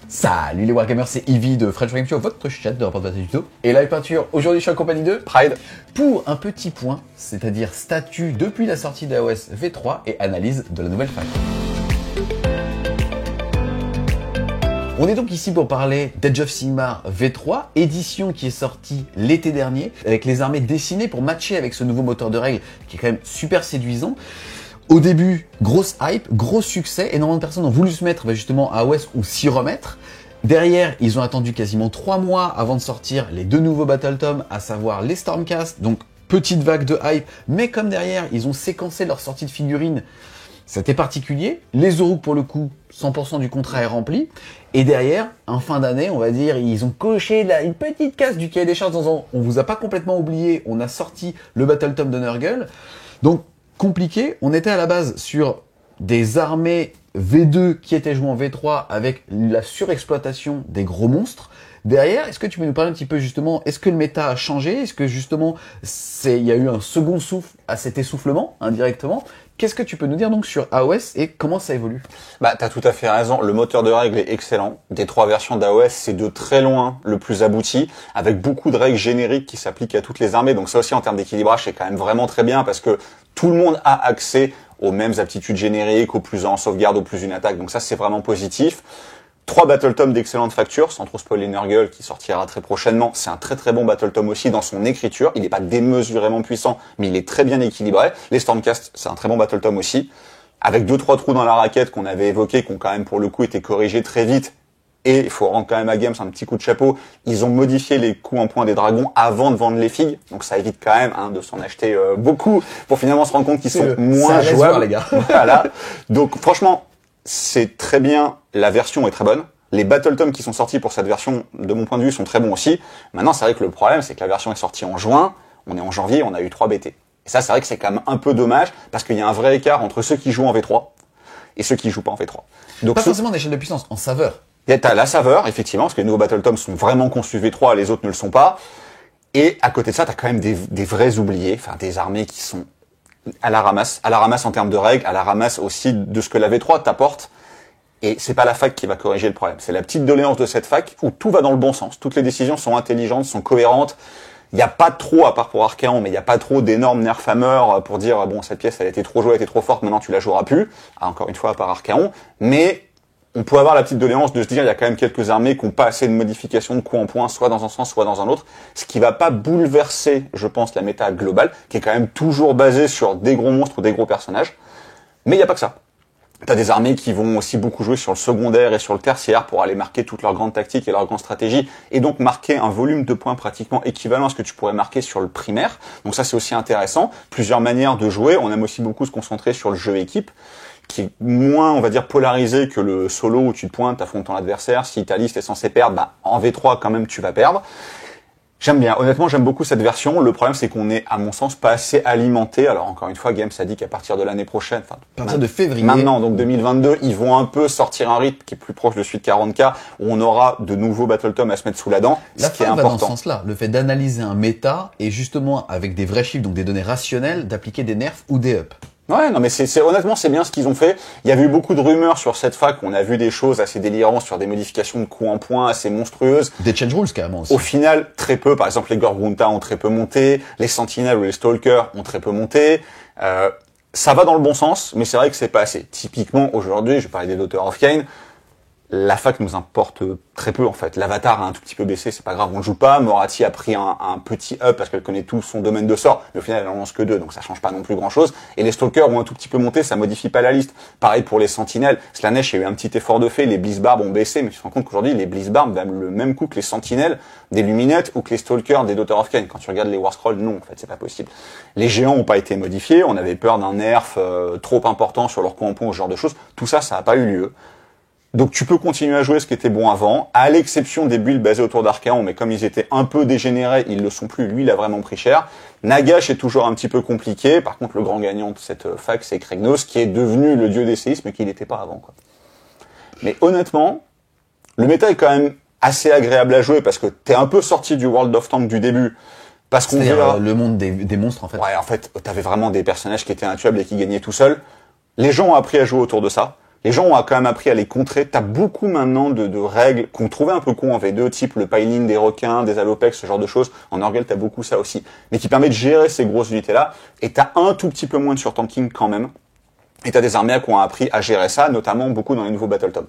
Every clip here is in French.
Salut les Wargamers, c'est Ivy de French Wargame Show, votre chat de rapport de bataille tuto. Et Live Peinture, aujourd'hui je suis en compagnie de Pride pour un petit point, c'est-à-dire statut depuis la sortie d'AOS V3 et analyse de la nouvelle fac. On est donc ici pour parler d'Age of Sigmar V3, édition qui est sortie l'été dernier, avec les armées dessinées pour matcher avec ce nouveau moteur de règles qui est quand même super séduisant. Au début, grosse hype, gros succès, énormément de personnes ont voulu se mettre justement à AOS ou s'y remettre. Derrière, ils ont attendu quasiment 3 mois avant de sortir les deux nouveaux Battletomes, à savoir les Stormcast, donc petite vague de hype, mais comme derrière, ils ont séquencé leur sortie de figurines, c'était particulier. Les Oruk, pour le coup, 100% du contrat est rempli. Et derrière, en fin d'année, on va dire, ils ont coché une petite case du cahier des charges en disant on vous a pas complètement oublié, on a sorti le Battletome de Nurgle. Donc, compliqué. On était à la base sur des armées V2 qui étaient jouées en V3 avec la surexploitation des gros monstres. Derrière, est-ce que tu peux nous parler un petit peu justement, est-ce que le méta a changé? Est-ce que justement, il y a eu un second souffle à cet essoufflement, indirectement? Qu'est-ce que tu peux nous dire donc sur AOS et comment ça évolue? T'as tout à fait raison. Le moteur de règles est excellent. Des 3 versions d'AOS, c'est de très loin le plus abouti, avec beaucoup de règles génériques qui s'appliquent à toutes les armées. Donc ça aussi, en termes d'équilibrage, c'est quand même vraiment très bien parce que tout le monde a accès aux mêmes aptitudes génériques, au plus en sauvegarde, au plus une attaque. Donc ça, c'est vraiment positif. 3 Battletomes d'excellente facture, sans trop spoiler Nurgle, qui sortira très prochainement. C'est un très très bon Battletome aussi dans son écriture. Il n'est pas démesurément puissant, mais il est très bien équilibré. Les Stormcast, c'est un très bon Battletome aussi. Avec 2-3 trous dans la raquette qu'on avait évoqués, qui ont quand même pour le coup été corrigés très vite. Et il faut rendre quand même à Games un petit coup de chapeau. Ils ont modifié les coups en point des dragons avant de vendre les figues. Donc ça évite quand même de s'en acheter beaucoup pour finalement se rendre compte qu'ils sont moins jouables. Les gars. Voilà. Donc franchement, c'est très bien. La version est très bonne. Les Battletomes qui sont sortis pour cette version, de mon point de vue, sont très bons aussi. Maintenant, c'est vrai que le problème, c'est que la version est sortie en juin. On est en janvier, on a eu 3 BT. Et ça, c'est vrai que c'est quand même un peu dommage parce qu'il y a un vrai écart entre ceux qui jouent en V3 et ceux qui jouent pas en V3. Donc pas forcément d'échelle de puissance, en saveur. T'as la saveur, effectivement, parce que les nouveaux Battletomes sont vraiment conçus V3, les autres ne le sont pas. Et à côté de ça, t'as quand même des vrais oubliés, enfin des armées qui sont à la ramasse en termes de règles, à la ramasse aussi de ce que la V3 t'apporte. Et c'est pas la fac qui va corriger le problème. C'est la petite doléance de cette fac où tout va dans le bon sens. Toutes les décisions sont intelligentes, sont cohérentes. Il n'y a pas trop, à part pour Archaon, mais il n'y a pas trop d'énormes nerfhammer pour dire, bon, cette pièce, elle était trop jouée, elle était trop forte, maintenant tu la joueras plus. Encore une fois, à part Archaon. Mais on peut avoir la petite doléance de se dire, il y a quand même quelques armées qui n'ont pas assez de modifications de coups en point, soit dans un sens, soit dans un autre. Ce qui va pas bouleverser, je pense, la méta globale, qui est quand même toujours basée sur des gros monstres ou des gros personnages. Mais il n'y a pas que ça. T'as des armées qui vont aussi beaucoup jouer sur le secondaire et sur le tertiaire pour aller marquer toutes leurs grandes tactiques et leurs grandes stratégies et donc marquer un volume de points pratiquement équivalent à ce que tu pourrais marquer sur le primaire. Donc ça, c'est aussi intéressant. Plusieurs manières de jouer. On aime aussi beaucoup se concentrer sur le jeu équipe qui est moins, on va dire, polarisé que le solo où tu te pointes, t'affrontes ton adversaire. Si ta liste est censée perdre, en V3, quand même, tu vas perdre. J'aime bien. Honnêtement, j'aime beaucoup cette version. Le problème, c'est qu'on est, à mon sens, pas assez alimenté. Alors, encore une fois, Games a dit qu'à partir de l'année prochaine, à partir de février. Maintenant, donc 2022, ils vont un peu sortir un rythme qui est plus proche de celui de 40K, où on aura de nouveaux Battletomes à se mettre sous la dent. Ce qui est important. Dans ce sens-là. Le fait d'analyser un méta et justement, avec des vrais chiffres, donc des données rationnelles, d'appliquer des nerfs ou des ups. Ouais, non, mais honnêtement, c'est bien ce qu'ils ont fait. Il y avait eu beaucoup de rumeurs sur cette fac. On a vu des choses assez délirantes sur des modifications de coups en point assez monstrueuses. Des change rules, carrément, aussi. Au final, très peu. Par exemple, les Gorgunta ont très peu monté. Les Sentinelles ou les Stalkers ont très peu monté. Ça va dans le bon sens, mais c'est vrai que c'est pas assez. Typiquement, aujourd'hui, je vais parler des Daughters of Khaine. La fac nous importe très peu en fait. L'avatar a un tout petit peu baissé, c'est pas grave, on le joue pas. Morati a pris un petit up parce qu'elle connaît tout son domaine de sort, mais au final elle en lance que 2, donc ça change pas non plus grand chose. Et les Stalkers ont un tout petit peu monté, ça modifie pas la liste. Pareil pour les Sentinelles. Slanesh, il y a eu un petit effort de fait, les Blizzbarb ont baissé, mais tu te rends compte qu'aujourd'hui les Blizzbarb valent le même coup que les Sentinelles des Luminettes ou que les Stalkers des Daughters of Khaine. Quand tu regardes les War Scrolls, non, en fait, c'est pas possible. Les géants ont pas été modifiés, on avait peur d'un nerf trop important sur leur coup en point, ce genre de choses. Tout ça, ça a pas eu lieu. Donc tu peux continuer à jouer ce qui était bon avant, à l'exception des builds basés autour d'Archaon, mais comme ils étaient un peu dégénérés, ils le sont plus, lui il a vraiment pris cher. Nagash est toujours un petit peu compliqué, par contre le grand gagnant de cette fac c'est Kragnos, qui est devenu le dieu des séismes, qu'il n'était pas avant, quoi. Mais honnêtement, le méta est quand même assez agréable à jouer, parce que t'es un peu sorti du World of Tanks du début, parce qu'on c'est-à-dire le monde des monstres en fait. Ouais, en fait, t'avais vraiment des personnages qui étaient intuables et qui gagnaient tout seuls. Les gens ont appris à jouer autour de ça. Les gens ont quand même appris à les contrer. T'as beaucoup maintenant de règles qu'on trouvait un peu con en V2, type le piling des requins, des alopex, ce genre de choses. En Nurgle, t'as beaucoup ça aussi. Mais qui permet de gérer ces grosses unités-là. Et t'as un tout petit peu moins de surtanking quand même. Et t'as des armées qui ont appris à gérer ça, notamment beaucoup dans les nouveaux Battletome.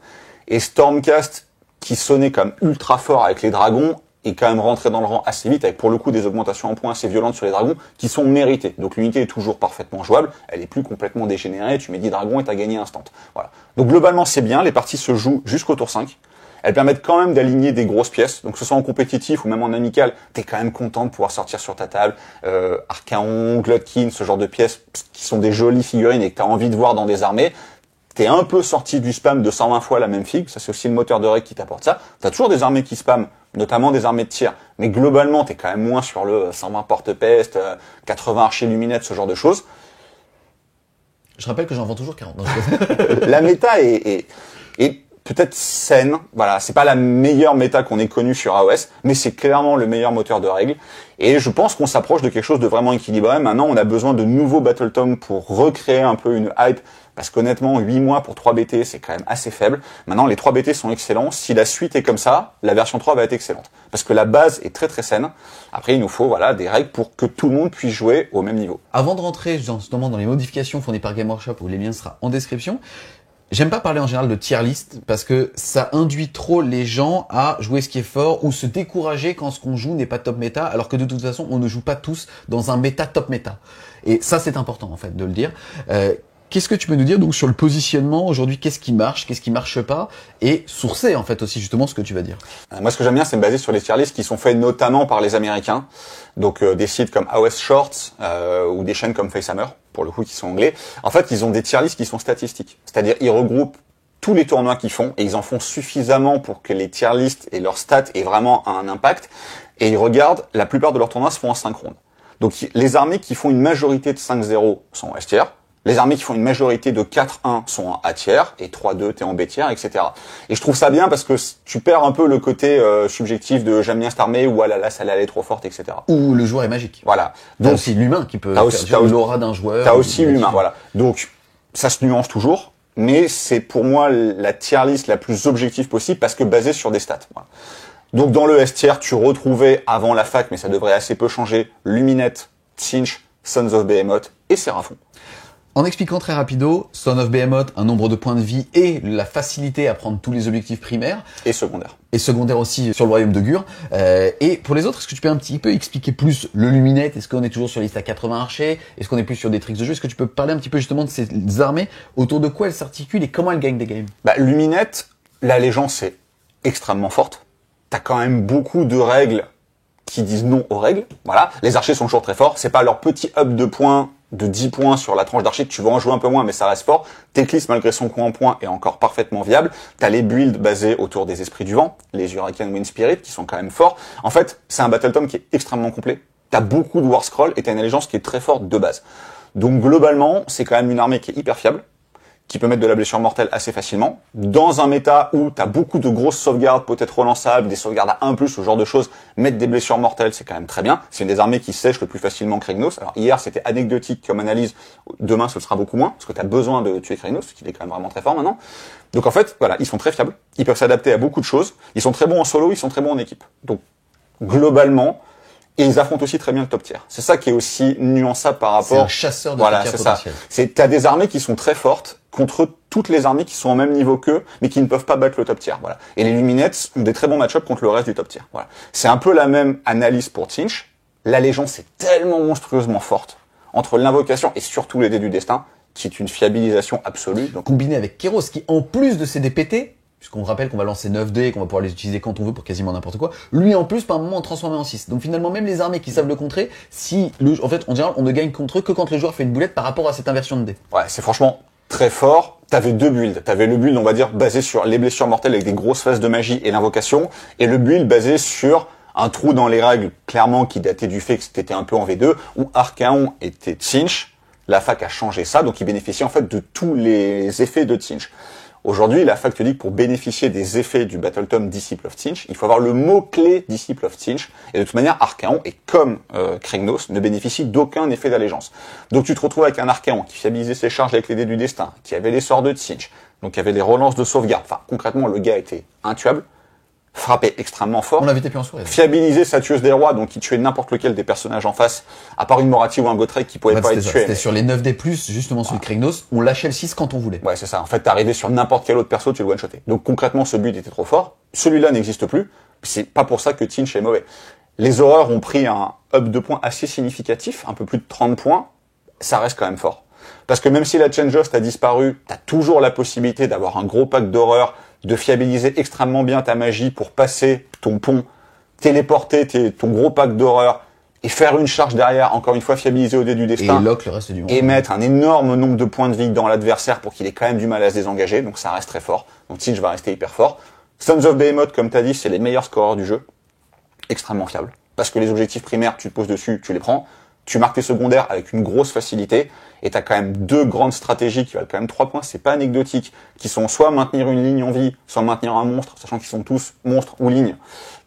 Et Stormcast, qui sonnait comme ultra fort avec les dragons, est quand même rentré dans le rang assez vite, avec pour le coup des augmentations en points assez violentes sur les dragons, qui sont méritées. Donc l'unité est toujours parfaitement jouable, elle est plus complètement dégénérée, tu mets 10 dragons et t'as gagné instant. Voilà. Donc globalement c'est bien, les parties se jouent jusqu'au tour 5. Elles permettent quand même d'aligner des grosses pièces, donc que ce soit en compétitif ou même en amical, t'es quand même content de pouvoir sortir sur ta table Archaon, Glotkin, ce genre de pièces qui sont des jolies figurines et que t'as envie de voir dans des armées. T'es un peu sorti du spam de 120 fois la même figue, ça c'est aussi le moteur de règle qui t'apporte ça. T'as toujours des armées qui spamment, notamment des armées de tir, mais globalement t'es quand même moins sur le 120 porte-peste, 80 archers luminettes, ce genre de choses. Je rappelle que j'en vends toujours 40. La méta est peut-être saine, voilà, c'est pas la meilleure méta qu'on ait connue sur AOS, mais c'est clairement le meilleur moteur de règles. Et je pense qu'on s'approche de quelque chose de vraiment équilibré. Maintenant, on a besoin de nouveaux Battletomes pour recréer un peu une hype, parce qu'honnêtement, 8 mois pour 3 BT, c'est quand même assez faible. Maintenant, les 3 BT sont excellents. Si la suite est comme ça, la version 3 va être excellente. Parce que la base est très très saine. Après, il nous faut voilà des règles pour que tout le monde puisse jouer au même niveau. Avant de rentrer justement dans les modifications fournies par Game Workshop, où les liens sera en description, j'aime pas parler en général de tier list parce que ça induit trop les gens à jouer ce qui est fort ou se décourager quand ce qu'on joue n'est pas top méta, alors que de toute façon, on ne joue pas tous dans un méta top méta. Et ça, c'est important en fait de le dire. Qu'est-ce que tu peux nous dire donc sur le positionnement aujourd'hui? Qu'est-ce qui marche pas, et sourcer en fait aussi justement ce que tu vas dire. Moi, ce que j'aime bien, c'est me baser sur les tier lists qui sont faits notamment par les Américains, donc des sites comme AOS Shorts ou des chaînes comme Facehammer, pour le coup, qui sont anglais. En fait, ils ont des tier lists qui sont statistiques, c'est-à-dire ils regroupent tous les tournois qu'ils font et ils en font suffisamment pour que les tier lists et leurs stats aient vraiment un impact. Et ils regardent, la plupart de leurs tournois se font en synchrone. Donc les armées qui font une majorité de 5-0 sont en S tier. Les armées qui font une majorité de 4-1 sont en A tiers, et 3-2 t'es en B tiers, etc. Et je trouve ça bien parce que tu perds un peu le côté subjectif de j'aime bien cette armée, ou ah là là, ça allait trop forte, etc. Ou le joueur est magique. Voilà. Donc aussi l'humain qui peut faire l'aura d'un joueur. T'as aussi l'humain, voilà. Donc ça se nuance toujours, mais c'est pour moi la tier list la plus objective possible parce que basée sur des stats. Voilà. Donc dans le S tier, tu retrouvais avant la fac, mais ça devrait assez peu changer, Luminette, Tzeentch, Sons of Behemoth et Seraphon. En expliquant très rapido, Son of Behemoth, un nombre de points de vie et la facilité à prendre tous les objectifs primaires. Et secondaires. Et secondaires aussi sur le royaume de Gur. Et pour les autres, est-ce que tu peux un petit peu expliquer plus le Luminette? Est-ce qu'on est toujours sur liste à 80 archers? Est-ce qu'on est plus sur des tricks de jeu? Est-ce que tu peux parler un petit peu justement de ces armées, autour de quoi elles s'articulent et comment elles gagnent des games? Luminette, l'allégeance est extrêmement forte. T'as quand même beaucoup de règles qui disent non aux règles. Voilà. Les archers sont toujours très forts. C'est pas leur petit up de points de 10 points sur la tranche d'archer, que tu vas en jouer un peu moins, mais ça reste fort. Teclis, malgré son coup en points, est encore parfaitement viable. T'as les builds basés autour des esprits du vent, les Hurricane Wind Spirit, qui sont quand même forts. En fait, c'est un Battletome qui est extrêmement complet. T'as beaucoup de War Scroll et t'as une allégeance qui est très forte de base. Donc globalement, c'est quand même une armée qui est hyper fiable, qui peut mettre de la blessure mortelle assez facilement. Dans un méta où t'as beaucoup de grosses sauvegardes, peut-être relançables, des sauvegardes à 1+, ce genre de choses, mettre des blessures mortelles, c'est quand même très bien. C'est une des armées qui sèche le plus facilement Kragnos. Alors hier, c'était anecdotique comme analyse. Demain, ce sera beaucoup moins, parce que t'as besoin de tuer Kragnos, parce qu'il est quand même vraiment très fort maintenant. Donc en fait, voilà, ils sont très fiables. Ils peuvent s'adapter à beaucoup de choses. Ils sont très bons en solo, ils sont très bons en équipe. Donc, globalement, et ils affrontent aussi très bien le top tier. C'est ça qui est aussi nuançable par rapport... C'est un chasseur de top tier potentiel. T'as des armées qui sont très fortes contre toutes les armées qui sont au même niveau qu'eux, mais qui ne peuvent pas battre le top tier. Voilà. Et les Luminettes ont des très bons match-up contre le reste du top tier. Voilà. C'est un peu la même analyse pour Tzeentch. L'allégeance est tellement monstrueusement forte entre l'invocation et surtout les dés du destin, qui est une fiabilisation absolue. Donc... Combiné avec Kéros, qui en plus de ses dés pétés, puisqu'on rappelle qu'on va lancer 9 dés et qu'on va pouvoir les utiliser quand on veut pour quasiment n'importe quoi, lui en plus par un moment en transformer en 6. Donc finalement même les armées qui savent le contrer, en fait en général on ne gagne contre eux que quand le joueur fait une boulette par rapport à cette inversion de dés. Ouais, c'est franchement très fort. T'avais deux builds. T'avais le build, on va dire, basé sur les blessures mortelles avec des grosses phases de magie et l'invocation, et le build basé sur un trou dans les règles, clairement, qui datait du fait que c'était un peu en V2, où Archaon était Tzeentch. La fac a changé ça, donc il bénéficie en fait de tous les effets de Tzeentch. Aujourd'hui, la fac te dit que pour bénéficier des effets du Battletome Disciple of Tzeentch, il faut avoir le mot-clé Disciple of Tzeentch. Et de toute manière, Archaon, et comme Kragnos, ne bénéficie d'aucun effet d'allégeance. Donc tu te retrouves avec un Archaon qui fiabilisait ses charges avec les dés du destin, qui avait les sorts de Tzeentch, Donc il y avait les relances de sauvegarde. Enfin, concrètement, le gars était intuable, frappait extrêmement fort. On l'invitait plus en soirée. Fiabilisé sa tueuse des rois, donc il tuait n'importe lequel des personnages en face, à part une Moratti ou un Gotrek qui pouvait pas être tué. C'était sur les 9D+, justement celui de Kragnos, on lâchait le 6 quand on voulait. Ouais, c'est ça. En fait, t'arrivais sur n'importe quel autre perso, tu le one-shotais. Donc concrètement, ce build était trop fort. Celui-là n'existe plus. C'est pas pour ça que Tzeentch est mauvais. Les horreurs ont pris un up de points assez significatif, un peu plus de 30 points. Ça reste quand même fort. Parce que même si la Change Host a disparu, t'as toujours la possibilité d'avoir un gros pack d'horreur, de fiabiliser extrêmement bien ta magie pour passer ton pont, téléporter ton gros pack d'horreur et faire une charge derrière, encore une fois fiabiliser au dé du destin. Et lock le reste du monde. Et mettre un énorme nombre de points de vie dans l'adversaire pour qu'il ait quand même du mal à se désengager. Donc ça reste très fort. Donc Tzeentch va rester hyper fort. Sons of Behemoth, comme t'as dit, c'est les meilleurs scoreurs du jeu. Extrêmement fiable. Parce que les objectifs primaires, tu te poses dessus, tu les prends. Tu marques tes secondaires avec une grosse facilité. Et t'as quand même deux grandes stratégies qui valent quand même 3 points. C'est pas anecdotique. Qui sont soit maintenir une ligne en vie, soit maintenir un monstre, sachant qu'ils sont tous monstres ou lignes.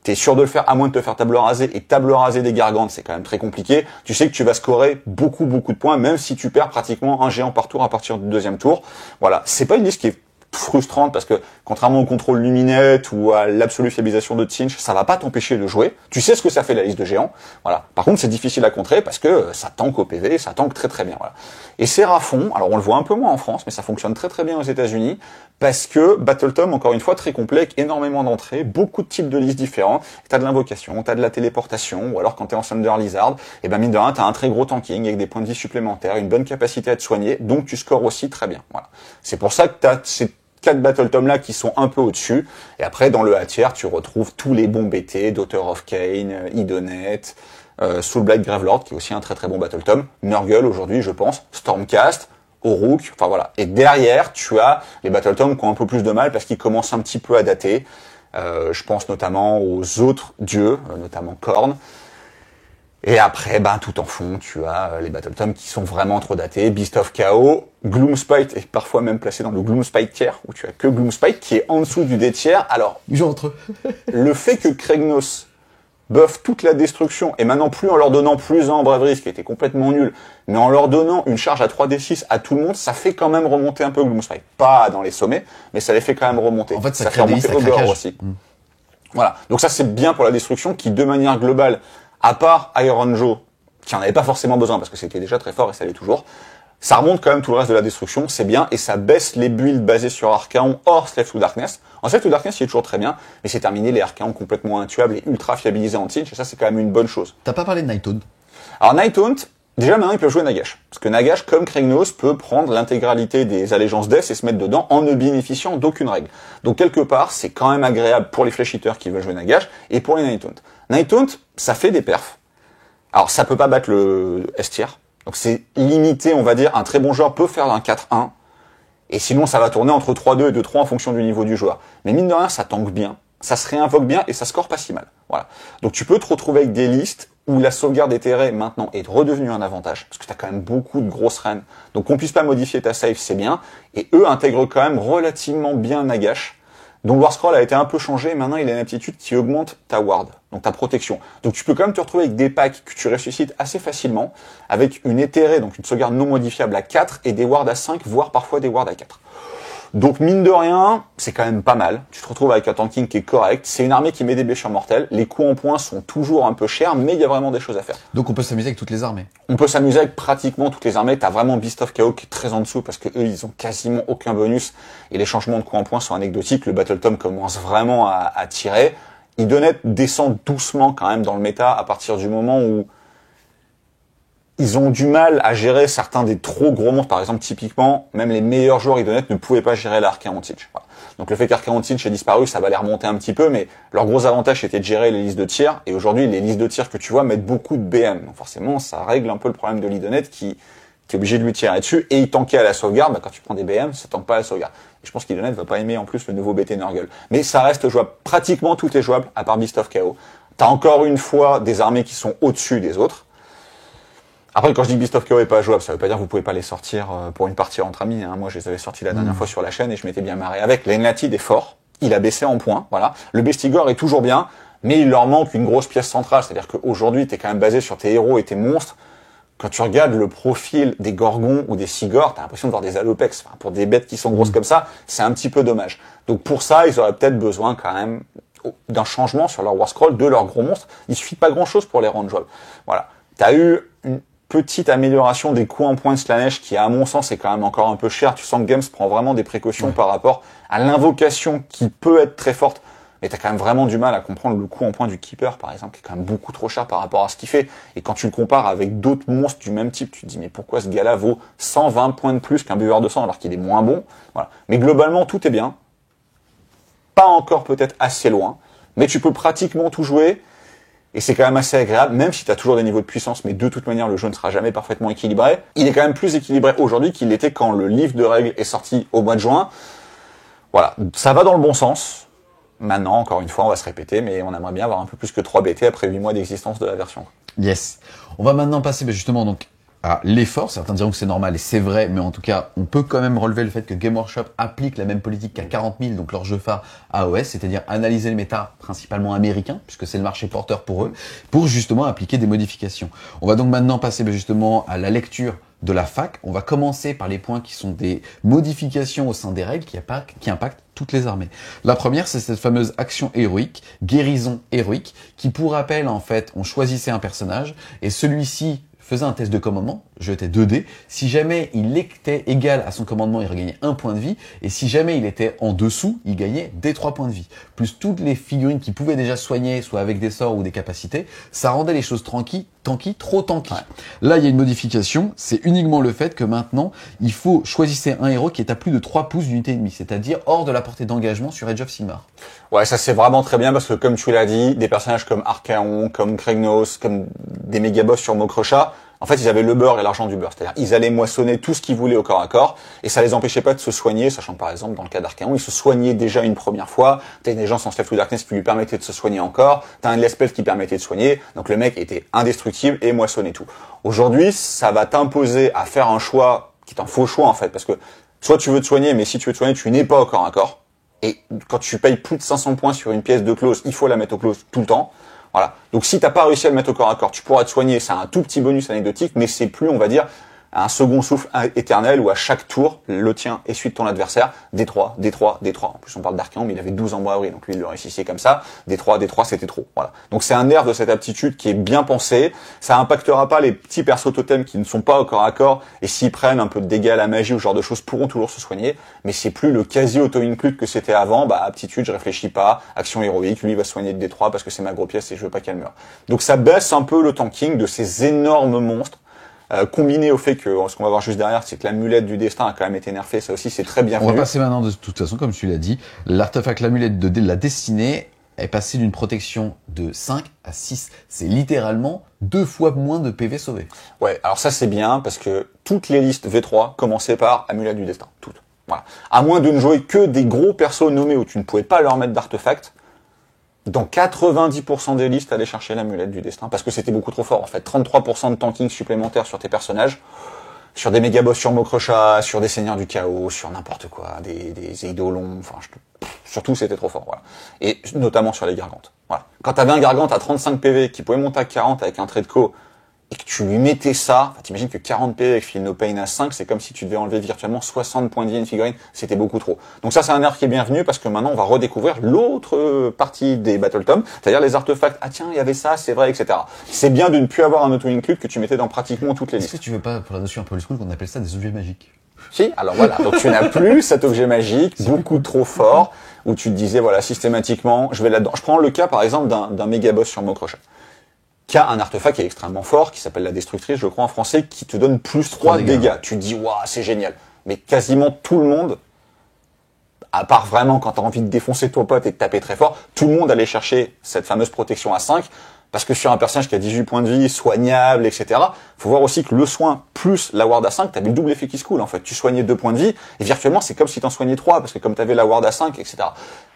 T'es sûr de le faire à moins de te faire table rasée. Et table rasée des gargantes, c'est quand même très compliqué. Tu sais que tu vas scorer beaucoup de points, même si tu perds pratiquement un géant par tour à partir du deuxième tour. Voilà. C'est pas une liste qui est frustrante parce que contrairement au contrôle luminette ou à l'absolue fiabilisation de Tzeentch, ça va pas t'empêcher de jouer. Tu sais ce que ça fait la liste de géants. Voilà. Par contre, c'est difficile à contrer parce que ça tank au PV, ça tank très bien. Voilà. Et Seraphon, alors on le voit un peu moins en France, mais ça fonctionne très bien aux États-Unis parce que Battletome, encore une fois, très complet, avec énormément d'entrées, beaucoup de types de listes différents. T'as de l'invocation, t'as de la téléportation, ou alors quand t'es en Thunder Lizard, et ben mine de rien, t'as un très gros tanking avec des points de vie supplémentaires, une bonne capacité à te soigner, donc tu scores aussi très bien. Voilà. C'est pour ça que t'as ces 4 Battletome là qui sont un peu au-dessus. Et après, dans le A tiers, tu retrouves tous les bons BT, Daughter of Cain, Idonet, Soulblight Gravelord, qui est aussi un très bon Battletome. Nurgle, aujourd'hui, je pense. Stormcast, Orruk, enfin voilà. Et derrière, tu as les Battletome qui ont un peu plus de mal parce qu'ils commencent un petit peu à dater. Je pense notamment aux autres dieux, notamment Khorne. Et après, tout en fond, tu as les Battletome qui sont vraiment trop datés. Beast of Chaos, Gloomspite est parfois même placé dans le Gloomspite tier, où tu as que Gloomspite qui est en dessous du D tier. Alors, ils jouent entre eux. Le fait que Kragnos buff toute la destruction, et maintenant plus en leur donnant plus en braverie, ce qui était complètement nul, mais en leur donnant une charge à 3d6 à tout le monde, ça fait quand même remonter un peu Gloomspite. Pas dans les sommets, mais ça les fait quand même remonter. En fait, ça fait remonter Ogre aussi. Voilà. Donc ça, c'est bien pour la destruction qui, de manière globale, à part Iron Joe, qui en avait pas forcément besoin parce que c'était déjà très fort et ça l'est toujours, ça remonte quand même tout le reste de la destruction, c'est bien, et ça baisse les builds basés sur Archaon hors Slave to Darkness. En Slave to Darkness, il est toujours très bien, mais c'est terminé les Archaons complètement intuables et ultra fiabilisés en Tzeentch, et ça c'est quand même une bonne chose. T'as pas parlé de Nighthaunt? Alors Nighthaunt, déjà maintenant ils peuvent jouer Nagash, parce que Nagash, comme Kragnos, peut prendre l'intégralité des allégeances Death et se mettre dedans en ne bénéficiant d'aucune règle. Donc quelque part, c'est quand même agréable pour les Flesh Eaters qui veulent jouer Nagash, et pour les Nighthaunt. Nighthaunt, ça fait des perfs. Alors ça peut pas battre le S-tier, donc c'est limité, on va dire. Un très bon joueur peut faire un 4-1, et sinon ça va tourner entre 3-2 et 2-3 en fonction du niveau du joueur. Mais mine de rien, ça tank bien, ça se réinvoque bien, et ça score pas si mal. Voilà. Donc tu peux te retrouver avec des listes où la sauvegarde éthérée maintenant est redevenue un avantage, parce que tu as quand même beaucoup de grosses reines. Donc qu'on puisse pas modifier ta save, c'est bien, et eux intègrent quand même relativement bien Nagash, dont le War Scroll a été un peu changé, maintenant il a une aptitude qui augmente ta ward, donc ta protection. Donc tu peux quand même te retrouver avec des packs que tu ressuscites assez facilement, avec une éthérée, donc une sauvegarde non modifiable à 4, et des wards à 5, voire parfois des wards à 4. Donc mine de rien, c'est quand même pas mal. Tu te retrouves avec un tanking qui est correct. C'est une armée qui met des blessures mortelles. Les coups en points sont toujours un peu chers, mais il y a vraiment des choses à faire. Donc on peut s'amuser avec toutes les armées. On peut s'amuser avec pratiquement toutes les armées. T'as vraiment Beast of Chaos qui est très en dessous parce que eux, ils ont quasiment aucun bonus et les changements de coups en points sont anecdotiques. Le Battletome commence vraiment à tirer. Idonet descend doucement quand même dans le méta à partir du moment où ils ont du mal à gérer certains des trop gros monstres. Par exemple, typiquement, même les meilleurs joueurs Idonet ne pouvaient pas gérer l'Archaon Tzeentch. Voilà. Donc le fait qu'Archaon Tzeentch ait disparu, ça va les remonter un petit peu, mais leur gros avantage était de gérer les listes de tir. Et aujourd'hui, les listes de tir que tu vois mettent beaucoup de BM. Donc forcément, ça règle un peu le problème de l'Idonet qui est obligé de lui tirer dessus. Et il tankait à la sauvegarde. Quand tu prends des BM, ça tank pas à la sauvegarde. Et je pense qu'Idonet va pas aimer en plus le nouveau BT Nurgle. Mais ça reste jouable. Pratiquement tout est jouable, à part Beast of Chaos. T'as encore une fois des armées qui sont au-dessus des autres. Après, quand je dis que Beast of Chaos est pas jouable, ça veut pas dire que vous pouvez pas les sortir pour une partie entre amis. Hein. Moi, je les avais sortis la dernière fois sur la chaîne et je m'étais bien marré avec. L'Enlatid est fort. Il a baissé en points, voilà. Le Bestigor est toujours bien, mais il leur manque une grosse pièce centrale. C'est-à-dire qu'aujourd'hui, t'es quand même basé sur tes héros et tes monstres. quand tu regardes le profil des Gorgons ou des Sigors, t'as l'impression de voir des Alopex. Enfin, pour des bêtes qui sont grosses comme ça, c'est un petit peu dommage. Donc pour ça, ils auraient peut-être besoin quand même d'un changement sur leur War Scroll, de leurs gros monstres. Il suffit pas grand-chose pour les rendre jouables. Voilà. T'as eu une petite amélioration des coups en point de Slanesh qui, à mon sens, est quand même encore un peu cher. Tu sens que Games prend vraiment des précautions par rapport à l'invocation qui peut être très forte. Mais t'as quand même vraiment du mal à comprendre le coup en point du Keeper, par exemple, qui est quand même beaucoup trop cher par rapport à ce qu'il fait. Et quand tu le compares avec d'autres monstres du même type, tu te dis, mais pourquoi ce gars-là vaut 120 points de plus qu'un buveur de sang alors qu'il est moins bon? Voilà. Mais globalement, tout est bien. Pas encore peut-être assez loin, mais tu peux pratiquement tout jouer. Et c'est quand même assez agréable, même si tu as toujours des niveaux de puissance, mais de toute manière, le jeu ne sera jamais parfaitement équilibré. Il est quand même plus équilibré aujourd'hui qu'il l'était quand le livre de règles est sorti au mois de juin. Voilà, ça va dans le bon sens. Maintenant, encore une fois, on va se répéter, mais on aimerait bien avoir un peu plus que 3 BT après 8 mois d'existence de la version. Yes. On va maintenant passer justement donc à l'effort. Certains diront que c'est normal et c'est vrai, mais en tout cas, on peut quand même relever le fait que Game Workshop applique la même politique qu'à 40 000, donc leur jeu phare AOS, c'est-à-dire analyser le méta principalement américain, puisque c'est le marché porteur pour eux, pour justement appliquer des modifications. On va donc maintenant passer justement à la lecture de la fac. On va commencer par les points qui sont des modifications au sein des règles qui impactent toutes les armées. La première, c'est cette fameuse action héroïque, guérison héroïque, qui pour rappel, en fait, on choisissait un personnage et celui-ci faisait un test de commandement, jetait 2 dés. Si jamais il était égal à son commandement, il regagnait 1 point de vie. Et si jamais il était en dessous, il gagnait des 3 points de vie. Plus toutes les figurines qui pouvaient déjà soigner, soit avec des sorts ou des capacités, ça rendait les choses tanky, trop tanky. Ouais. Là, il y a une modification, c'est uniquement le fait que maintenant, il faut choisir un héros qui est à plus de 3 pouces d'unité ennemie, c'est-à-dire hors de la portée d'engagement sur Age of Sigmar. Ouais, ça c'est vraiment très bien parce que comme tu l'as dit, des personnages comme Archaon, comme Kragnos, comme des méga-boss sur Mokrocha, en fait, ils avaient le beurre et l'argent du beurre. C'est-à-dire, ils allaient moissonner tout ce qu'ils voulaient au corps à corps, et ça les empêchait pas de se soigner, sachant que par exemple, dans le cas d'Archaon, il se soignait déjà une première fois, t'as des gens sans Slave to Darkness qui lui permettaient de se soigner encore, t'as un Lespel qui permettait de soigner, donc le mec était indestructible et moissonnait tout. Aujourd'hui, ça va t'imposer à faire un choix, qui est un faux choix en fait, parce que soit tu veux te soigner, mais si tu veux te soigner, tu n'es pas au corps à corps, et quand tu payes plus de 500 points sur une pièce de close, il faut la mettre au close tout le temps. Voilà. Donc si t'as pas réussi à le mettre au corps à corps, tu pourras te soigner, c'est un tout petit bonus anecdotique, mais c'est plus, on va dire, un second souffle éternel où à chaque tour, le tien essuie de ton adversaire, D3, D3, D3. En plus, on parle d'Archaon, mais il avait 12 en bois donc lui, il le réussissait comme ça. D3, D3, c'était trop. Voilà. Donc c'est un nerf de cette aptitude qui est bien pensé. Ça impactera pas les petits persos totems qui ne sont pas au corps à corps, et s'ils prennent un peu de dégâts à la magie ou ce genre de choses, pourront toujours se soigner. Mais c'est plus le quasi auto-include que c'était avant. Bah, aptitude, je réfléchis pas. Action héroïque, lui, il va se soigner de D3 parce que c'est ma gros pièce et je veux pas qu'elle meure. Donc ça baisse un peu le tanking de ces énormes monstres. Combiné au fait que, ce qu'on va voir juste derrière, c'est que l'amulette du destin a quand même été nerfée, ça aussi c'est très bienvenu. On va passer maintenant, de toute façon, comme tu l'as dit, l'artefact l'amulette de la destinée est passé d'une protection de 5 à 6. C'est littéralement 2 fois moins de PV sauvés. Ouais, alors ça c'est bien, parce que toutes les listes V3 commençaient par amulette du destin, toutes. Voilà. À moins de ne jouer que des gros persos nommés où tu ne pouvais pas leur mettre d'artefact, dans 90% des listes, aller chercher l'amulette du destin, parce que c'était beaucoup trop fort, en fait. 33% de tanking supplémentaire sur tes personnages, sur des méga-boss sur Mokrocha, sur des seigneurs du chaos, sur n'importe quoi, des eidolons, enfin, surtout c'était trop fort, voilà. Et notamment sur les gargantes, voilà. Quand t'avais un gargante à 35 PV, qui pouvait monter à 40 avec un trait de co, et que tu lui mettais ça, enfin, t'imagines que 40 PV avec Feel No Pain à 5, c'est comme si tu devais enlever virtuellement 60 points de vie à une figurine, c'était beaucoup trop. Donc ça, c'est un nerf qui est bienvenu, parce que maintenant, on va redécouvrir l'autre partie des Battle Tomes, c'est-à-dire les artefacts, ah tiens, il y avait ça, c'est vrai, etc. C'est bien de ne plus avoir un auto-include que tu mettais dans pratiquement toutes les listes. Est-ce que tu veux pas, pour la notion un peu old school, qu'on appelle ça des objets magiques? Si, alors voilà, donc tu n'as plus cet objet magique, beaucoup trop fort, où tu te disais, voilà, systématiquement, je vais là-dedans. Je prends le cas, par exemple, d'un méga-boss sur Mokrocha, qui a un artefact qui est extrêmement fort, qui s'appelle la Destructrice, je crois en français, qui te donne plus 3 dégâts. Tu te dis, waouh, c'est génial. Mais quasiment tout le monde, à part vraiment quand t'as envie de défoncer ton pote et de taper très fort, tout le monde allait chercher cette fameuse protection à 5, parce que sur un personnage qui a 18 points de vie, soignable, etc., faut voir aussi que le soin plus la ward à 5, t'avais le double effet qui se coule, en fait. Tu soignais 2 points de vie, et virtuellement, c'est comme si t'en soignais 3, parce que comme t'avais la ward à 5, etc.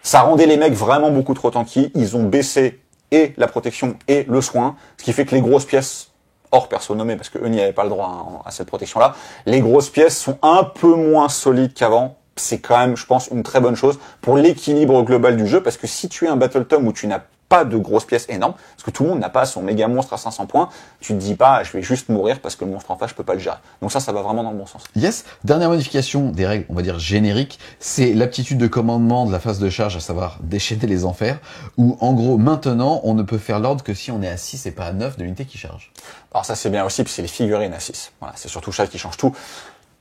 Ça rendait les mecs vraiment beaucoup trop tanky, ils ont baissé et la protection et le soin, ce qui fait que les grosses pièces, hors perso nommé, parce que eux n'y avaient pas le droit à cette protection-là, les grosses pièces sont un peu moins solides qu'avant. C'est quand même, je pense, une très bonne chose pour l'équilibre global du jeu, parce que si tu es un Battle Tome où tu n'as pas de grosses pièces énormes, parce que tout le monde n'a pas son méga monstre à 500 points. Tu te dis pas, je vais juste mourir parce que le monstre en face, je peux pas le gérer. Donc ça va vraiment dans le bon sens. Yes. Dernière modification des règles, on va dire génériques, c'est l'aptitude de commandement de la phase de charge, à savoir déchaîner les enfers, où en gros, maintenant, on ne peut faire l'ordre que si on est à 6 et pas à 9 de l'unité qui charge. Alors ça c'est bien aussi, puis c'est les figurines à 6. Voilà, c'est surtout ça qui change tout.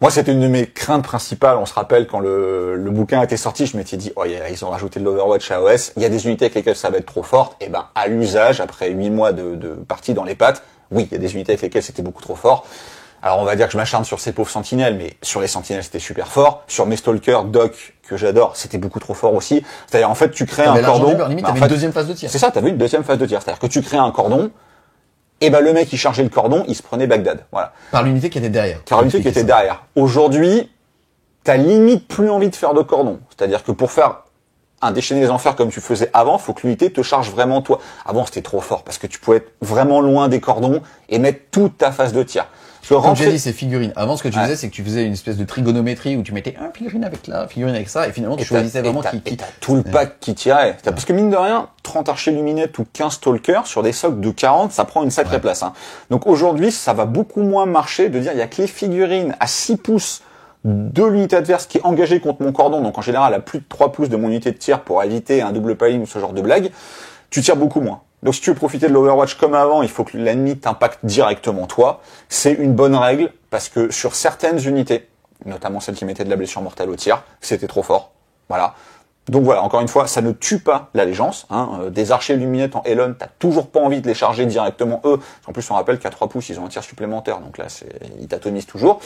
Moi, c'était une de mes craintes principales. On se rappelle quand le bouquin était sorti, je m'étais dit, oh, ils ont rajouté de l'Overwatch à OS. Il y a des unités avec lesquelles ça va être trop fort. Et ben, à l'usage, après 8 mois de partie dans les pattes, oui, il y a des unités avec lesquelles c'était beaucoup trop fort. Alors, on va dire que je m'acharne sur ces pauvres sentinelles, mais sur les sentinelles, c'était super fort. Sur mes stalkers, Doc, que j'adore, c'était beaucoup trop fort aussi. C'est-à-dire, en fait, tu crées un cordon. Limite, t'avais une deuxième phase de tir. C'est ça, t'avais une deuxième phase de tir. C'est-à-dire que tu crées un cordon. Et ben le mec il chargeait le cordon, il se prenait Bagdad. Voilà. Par l'unité qui était derrière. Par l'unité qui était derrière. Aujourd'hui, t'as limite plus envie de faire de cordon. C'est-à-dire que pour faire un déchaîner les enfers comme tu faisais avant, faut que l'unité te charge vraiment toi. Avant c'était trop fort parce que tu pouvais être vraiment loin des cordons et mettre toute ta phase de tir. Comme j'ai dit, c'est figurines. Avant, ce que tu faisais, c'est que tu faisais une espèce de trigonométrie où tu mettais un figurine avec là, figurine avec ça, et finalement, tu choisissais vraiment qui. Et t'as tout le pack qui tirait. Parce que mine de rien, 30 archers luminettes ou 15 stalkers sur des socles de 40, ça prend une sacrée place. Hein. Donc aujourd'hui, ça va beaucoup moins marcher de dire, il y a que les figurines à 6 pouces de l'unité adverse qui est engagée contre mon cordon, donc en général à plus de 3 pouces de mon unité de tir pour éviter un double paline ou ce genre de blague, tu tires beaucoup moins. Donc si tu veux profiter de l'Overwatch comme avant, il faut que l'ennemi t'impacte directement toi. C'est une bonne règle parce que sur certaines unités, notamment celles qui mettaient de la blessure mortelle au tir, c'était trop fort. Voilà. Donc voilà, encore une fois, ça ne tue pas l'allégeance. Hein. Des archers luminettes en Elon, t'as toujours pas envie de les charger directement eux. En plus, on rappelle qu'à 3 pouces, ils ont un tir supplémentaire. Donc là, ils t'atomisent toujours.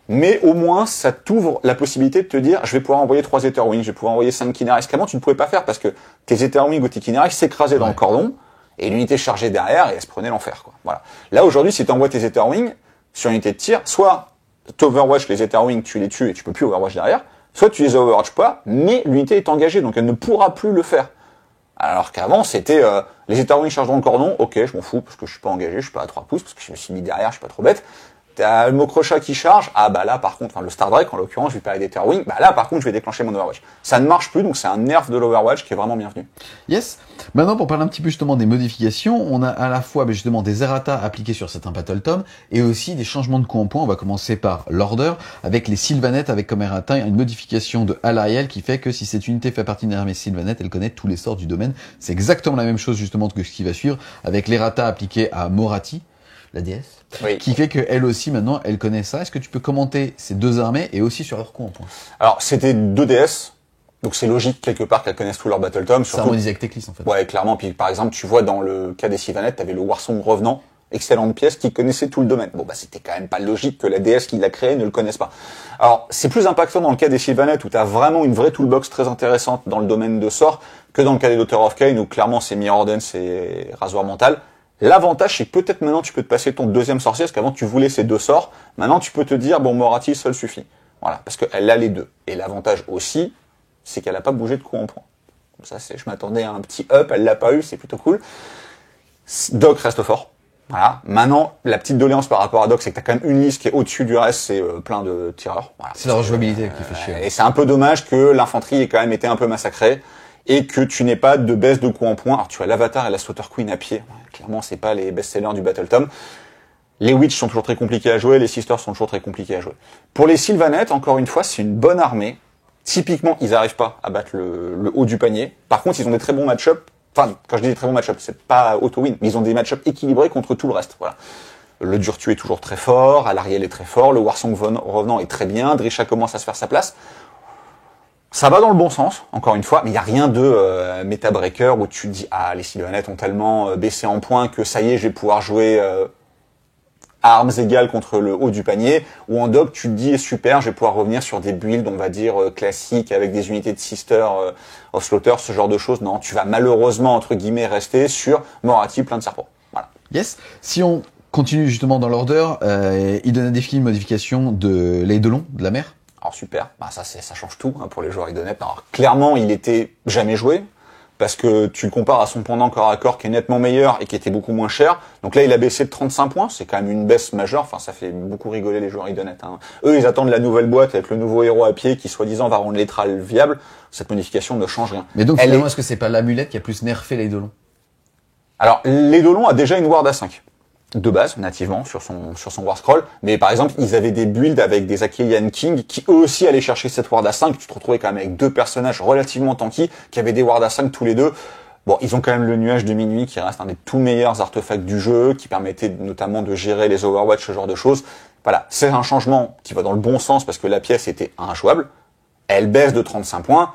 Mais au moins, ça t'ouvre la possibilité de te dire, je vais pouvoir envoyer 3 Etherwings, je vais pouvoir envoyer 5 Kineris. Qu'avant, tu ne pouvais pas faire parce que tes Etherwings ou tes Kineris s'écrasaient dans le cordon. Et l'unité chargée derrière, et elle se prenait l'enfer, quoi. Voilà. Là, aujourd'hui, si tu envoies tes Etherwings sur une unité de tir, soit tu overwatch les Etherwings, tu les tues et tu peux plus overwatch derrière, soit tu les overwatch pas, mais l'unité est engagée, donc elle ne pourra plus le faire. Alors qu'avant, c'était, les Etherwings chargent dans le cordon, ok, je m'en fous, parce que je suis pas engagé, je suis pas à 3 pouces, parce que je me suis mis derrière, je suis pas trop bête. T'as le Mokrocha qui charge, ah bah là par contre, enfin le Star Drake en l'occurrence, je vais parler d'Etherwing, bah là par contre je vais déclencher mon Overwatch. Ça ne marche plus, donc c'est un nerf de l'Overwatch qui est vraiment bienvenu. Yes. Maintenant pour parler un petit peu justement des modifications, on a à la fois justement des errata appliqués sur certains Battle Tom et aussi des changements de coups en point. On va commencer par l'Order avec les Sylvanettes avec comme errata une modification de Alariel qui fait que si cette unité fait partie d'une armée Sylvanette, elle connaît tous les sorts du domaine. C'est exactement la même chose justement que ce qui va suivre avec l'errata appliquée à Morati, la déesse, qui fait qu'elle aussi, maintenant, elle connaît ça. Est-ce que tu peux commenter ces deux armées et aussi sur leur coup en point? Alors, c'était 2 DS, donc c'est logique quelque part qu'elles connaissent tous leurs Battle Tom. Ça harmonisait avec Teclis, en fait. Ouais, clairement. Puis, par exemple, tu vois, dans le cas des Sylvanettes, t'avais le Warsong Revenant, excellente pièce, qui connaissait tout le domaine. Bon, bah, c'était quand même pas logique que la DS qui l'a créé ne le connaisse pas. Alors, c'est plus impactant dans le cas des Sylvanettes, où t'as vraiment une vraie toolbox très intéressante dans le domaine de sorts, que dans le cas des Daughter of Cain, où clairement c'est Mirror Dance et Rasoir Mental. L'avantage, c'est que peut-être maintenant tu peux te passer ton deuxième sorcier, parce qu'avant tu voulais ces 2 sorts. Maintenant tu peux te dire, bon, Morati seul suffit. Voilà, parce qu'elle a les 2. Et l'avantage aussi, c'est qu'elle a pas bougé de coup en point. Comme ça, je m'attendais à un petit up, elle l'a pas eu, c'est plutôt cool. Doc reste fort. Voilà. Maintenant, la petite doléance par rapport à Doc, c'est que t'as quand même une liste qui est au-dessus du reste, c'est plein de tireurs. Voilà. C'est la rejouabilité qui fait chier. Et c'est un peu dommage que l'infanterie ait quand même été un peu massacrée. Et que tu n'aies pas de baisse de coups en point. Alors tu as l'Avatar et la Slaughter Queen à pied. Clairement, c'est pas les best-sellers du Battle Tom. Les Witch sont toujours très compliqués à jouer, les Sisters sont toujours très compliqués à jouer. Pour les Sylvanettes, encore une fois, c'est une bonne armée. Typiquement, ils n'arrivent pas à battre le haut du panier. Par contre, ils ont des très bons match-up. Enfin, quand je dis des très bons match-up, c'est pas auto-win, mais ils ont des match-up équilibrés contre tout le reste. Voilà. Le Durtu est toujours très fort, Alariel est très fort, le Warsong Revenant est très bien, Drisha commence à se faire sa place. Ça va dans le bon sens, encore une fois, mais il n'y a rien de méta-breaker où tu te dis « Ah, les Sylvanettes ont tellement baissé en points que ça y est, je vais pouvoir jouer à armes égales contre le haut du panier. » Ou en Doc, tu te dis « Super, je vais pouvoir revenir sur des builds, on va dire, classiques, avec des unités de Sister of Slaughter, ce genre de choses. » Non, tu vas malheureusement, entre guillemets, rester sur Morati plein de serpents. Voilà. Yes. Si on continue justement dans l'Order, il donne un défi de modification de l'Eidolon, de la mer. Alors super, bah ça change tout hein, pour les joueurs Idonep. Alors clairement, il était jamais joué parce que tu le compares à son pendant corps à corps qui est nettement meilleur et qui était beaucoup moins cher. Donc là, il a baissé de 35 points, c'est quand même une baisse majeure. Enfin, ça fait beaucoup rigoler les joueurs Idonep. Hein. Eux, ils attendent la nouvelle boîte avec le nouveau héros à pied qui soi-disant va rendre l'étral viable. Cette modification ne change rien. Mais donc finalement, est-ce que c'est pas l'amulette qui a plus nerfé l'Eidolon? Alors, l'Eidolon a déjà une ward à 5. De base, nativement, sur son War Scroll. Mais par exemple, ils avaient des builds avec des Achillean King qui eux aussi allaient chercher cette ward à 5. Tu te retrouvais quand même avec 2 personnages relativement tanky qui avaient des wards à 5 tous les deux. Bon, ils ont quand même le nuage de minuit qui reste un des tout meilleurs artefacts du jeu, qui permettait notamment de gérer les Overwatch, ce genre de choses. Voilà, c'est un changement qui va dans le bon sens parce que la pièce était injouable. Elle baisse de 35 points.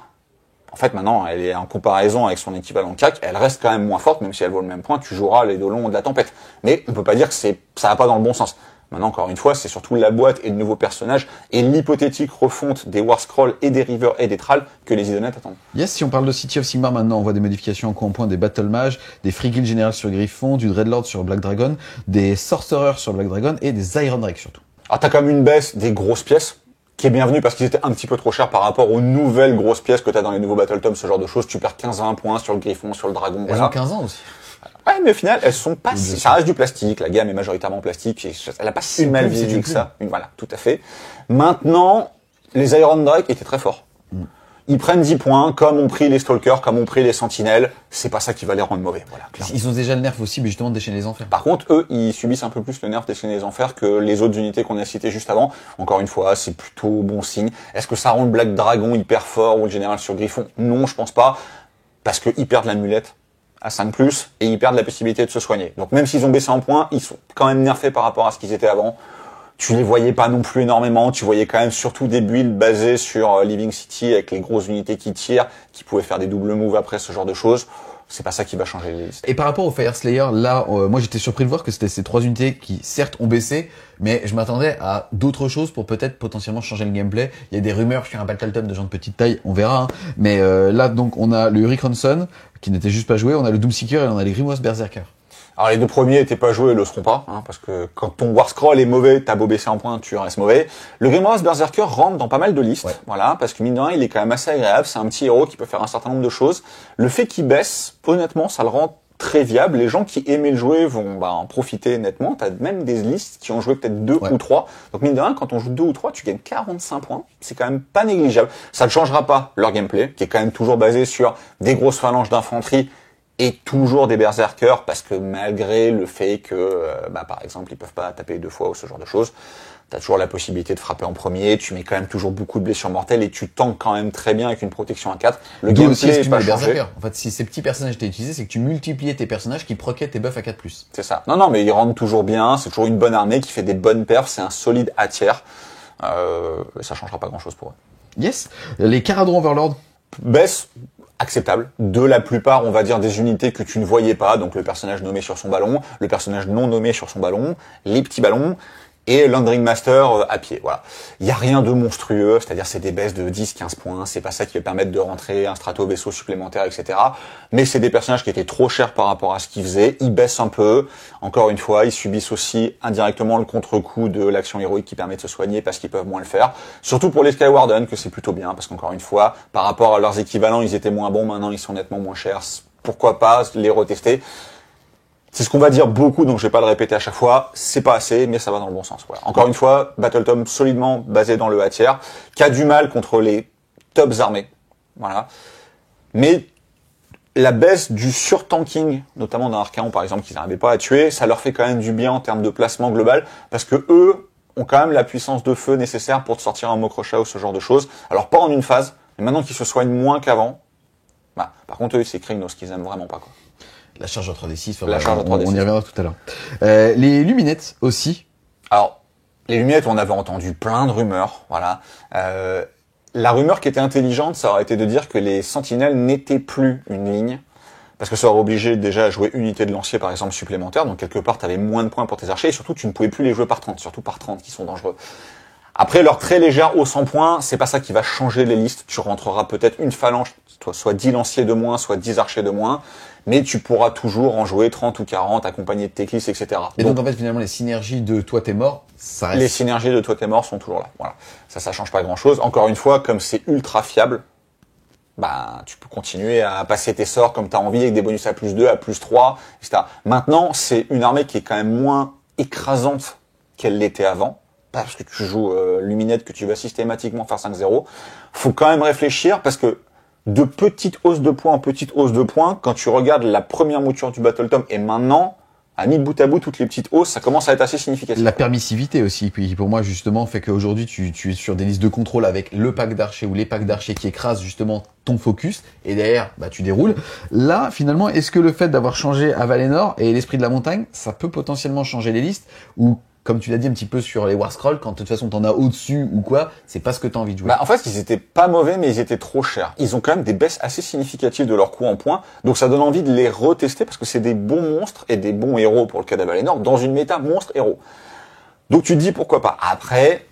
En fait, maintenant, elle est en comparaison avec son équivalent CAC, elle reste quand même moins forte, même si elle vaut le même point, tu joueras l'Eidolon de la tempête. Mais on peut pas dire que ça va pas dans le bon sens. Maintenant, encore une fois, c'est surtout la boîte et de nouveaux personnages et l'hypothétique refonte des War Scroll et des River et des Thrall que les Idonettes attendent. Yes, si on parle de City of Sigmar maintenant, on voit des modifications en coup en point, des Battle Mage, des Free Guild Général sur Griffon, du Dreadlord sur Black Dragon, des Sorcerers sur Black Dragon et des Iron Drake surtout. Alors t'as quand même une baisse des grosses pièces, qui est bienvenue parce qu'ils étaient un petit peu trop chers par rapport aux nouvelles grosses pièces que t'as dans les nouveaux Battle Tomes, ce genre de choses. Tu perds 15-20 points sur le Griffon, sur le Dragon, Elles voilà. ont 15 ans aussi. Ouais, mais au final, elles sont pas ça reste du plastique. La gamme est majoritairement plastique. Elle a pas si mal vieilli que ça. Voilà, tout à fait. Maintenant, les Iron Drake étaient très forts. Ils prennent 10 points, comme ont pris les Stalkers, comme ont pris les Sentinelles. C'est pas ça qui va les rendre mauvais. Voilà, clairement. Ils ont déjà le nerf aussi, mais justement, de déchaîner les enfers. Par contre, eux, ils subissent un peu plus le nerf déchaîner les enfers que les autres unités qu'on a citées juste avant. Encore une fois, c'est plutôt bon signe. Est-ce que ça rend le Black Dragon hyper fort ou le Général sur Griffon? Non, je pense pas. Parce qu'ils perdent l'amulette à 5+, et ils perdent la possibilité de se soigner. Donc même s'ils ont baissé en points, ils sont quand même nerfés par rapport à ce qu'ils étaient avant. Tu les voyais pas non plus énormément, tu voyais quand même surtout des builds basés sur Living City avec les grosses unités qui tirent, qui pouvaient faire des doubles moves après, ce genre de choses. C'est pas ça qui va changer les listes. Et par rapport au Fire Slayer, là, moi j'étais surpris de voir que c'était ces 3 unités qui certes ont baissé, mais je m'attendais à d'autres choses pour peut-être potentiellement changer le gameplay. Il y a des rumeurs sur un Battle Top de gens de petite taille, on verra. Hein. Mais là donc on a le Hurricane Sun qui n'était juste pas joué, on a le Doomseeker et on a les Grimoire Berserker. Alors les 2 premiers étaient pas joués et le seront pas, hein, parce que quand ton War Scroll est mauvais, t'as beau baisser en points, tu restes mauvais. Le Grimoire Berserker rentre dans pas mal de listes, voilà, parce que mine de rien, il est quand même assez agréable, c'est un petit héros qui peut faire un certain nombre de choses. Le fait qu'il baisse, honnêtement, ça le rend très viable. Les gens qui aimaient le jouer vont en profiter nettement. T'as même des listes qui ont joué peut-être 2 ou 3. Donc mine de rien, quand on joue 2 ou 3, tu gagnes 45 points. C'est quand même pas négligeable. Ça ne changera pas leur gameplay, qui est quand même toujours basé sur des grosses phalanges d'infanterie et toujours des berserkers, parce que malgré le fait que, par exemple, ils peuvent pas taper 2 fois ou ce genre de choses, t'as toujours la possibilité de frapper en premier, tu mets quand même toujours beaucoup de blessures mortelles et tu tankes quand même très bien avec une protection à 4. Le gameplay est pas changé. En fait, si ces petits personnages étaient utilisés, c'est que tu multipliais tes personnages qui proquaient tes buffs à 4+. C'est ça. Non, mais ils rentrent toujours bien, c'est toujours une bonne armée qui fait des bonnes perfs, c'est un solide A tiers. Ça changera pas grand chose pour eux. Yes. Les Caradhras Overlord baissent acceptable de la plupart, on va dire, des unités que tu ne voyais pas, donc le personnage nommé sur son ballon, le personnage non nommé sur son ballon, les petits ballons, et Landring Master à pied, voilà. Il y a rien de monstrueux, c'est-à-dire c'est des baisses de 10-15 points, c'est pas ça qui va permettre de rentrer un strato vaisseau supplémentaire, etc. Mais c'est des personnages qui étaient trop chers par rapport à ce qu'ils faisaient, ils baissent un peu, encore une fois, ils subissent aussi indirectement le contre-coup de l'action héroïque qui permet de se soigner parce qu'ils peuvent moins le faire. Surtout pour les Skywarden, que c'est plutôt bien, parce qu'encore une fois, par rapport à leurs équivalents, ils étaient moins bons, maintenant ils sont nettement moins chers. Pourquoi pas les retester? C'est ce qu'on va dire beaucoup, donc je vais pas le répéter à chaque fois. C'est pas assez, mais ça va dans le bon sens. Voilà. Encore une fois, Battle Tom solidement basé dans le A tiers, qui a du mal contre les tops armés. Voilà. Mais la baisse du surtanking, notamment dans Archaon par exemple, qu'ils n'arrivaient pas à tuer, ça leur fait quand même du bien en termes de placement global, parce que eux ont quand même la puissance de feu nécessaire pour te sortir un Mokrocha ou ce genre de choses. Alors pas en une phase, mais maintenant qu'ils se soignent moins qu'avant. Par contre, eux, c'est Krignos qu'ils aiment vraiment pas, quoi. La charge en 3D6, la charge en 3D6. On y reviendra tout à l'heure. Les luminettes aussi. Alors, les luminettes, on avait entendu plein de rumeurs, voilà. La rumeur qui était intelligente, ça aurait été de dire que les sentinelles n'étaient plus une ligne, parce que ça aurait obligé déjà à jouer une unité de lancier, par exemple, supplémentaire, donc quelque part, tu avais moins de points pour tes archers, et surtout, tu ne pouvais plus les jouer par 30, surtout par 30, qui sont dangereux. Après, leur très légère haut 100 points, c'est pas ça qui va changer les listes. Tu rentreras peut-être une phalange, soit 10 lanciers de moins, soit 10 archers de moins, mais tu pourras toujours en jouer 30 ou 40, accompagné de tes clisses, etc. Et donc en fait, finalement, les synergies de toi t'es mort, ça reste... Les synergies de toi t'es mort sont toujours là. Voilà. Ça change pas grand-chose. Encore une fois, comme c'est ultra fiable, tu peux continuer à passer tes sorts comme t'as envie, avec des bonus à +2, à +3, etc. Maintenant, c'est une armée qui est quand même moins écrasante qu'elle l'était avant. Parce que tu joues Luminette, que tu vas systématiquement faire 5-0. Faut quand même réfléchir, parce que de petite hausse de points en petite hausse de points, quand tu regardes la première mouture du Battle Tom et maintenant, à mis bout à bout toutes les petites hausses, ça commence à être assez significatif. La permissivité aussi, puis pour moi justement, fait qu'aujourd'hui tu es sur des listes de contrôle avec le pack d'archers ou les packs d'archers qui écrasent justement ton focus, et derrière, tu déroules. Là, finalement, est-ce que le fait d'avoir changé à Valinor et l'esprit de la montagne, ça peut potentiellement changer les listes, ou comme tu l'as dit un petit peu sur les War Scrolls, quand de toute façon t'en as au-dessus ou quoi, c'est pas ce que t'as envie de jouer. En fait, ils étaient pas mauvais, mais ils étaient trop chers. Ils ont quand même des baisses assez significatives de leurs coûts en points, donc ça donne envie de les retester parce que c'est des bons monstres et des bons héros pour le cas d'Avalenor dans une méta monstre-héros. Donc tu te dis pourquoi pas. Après,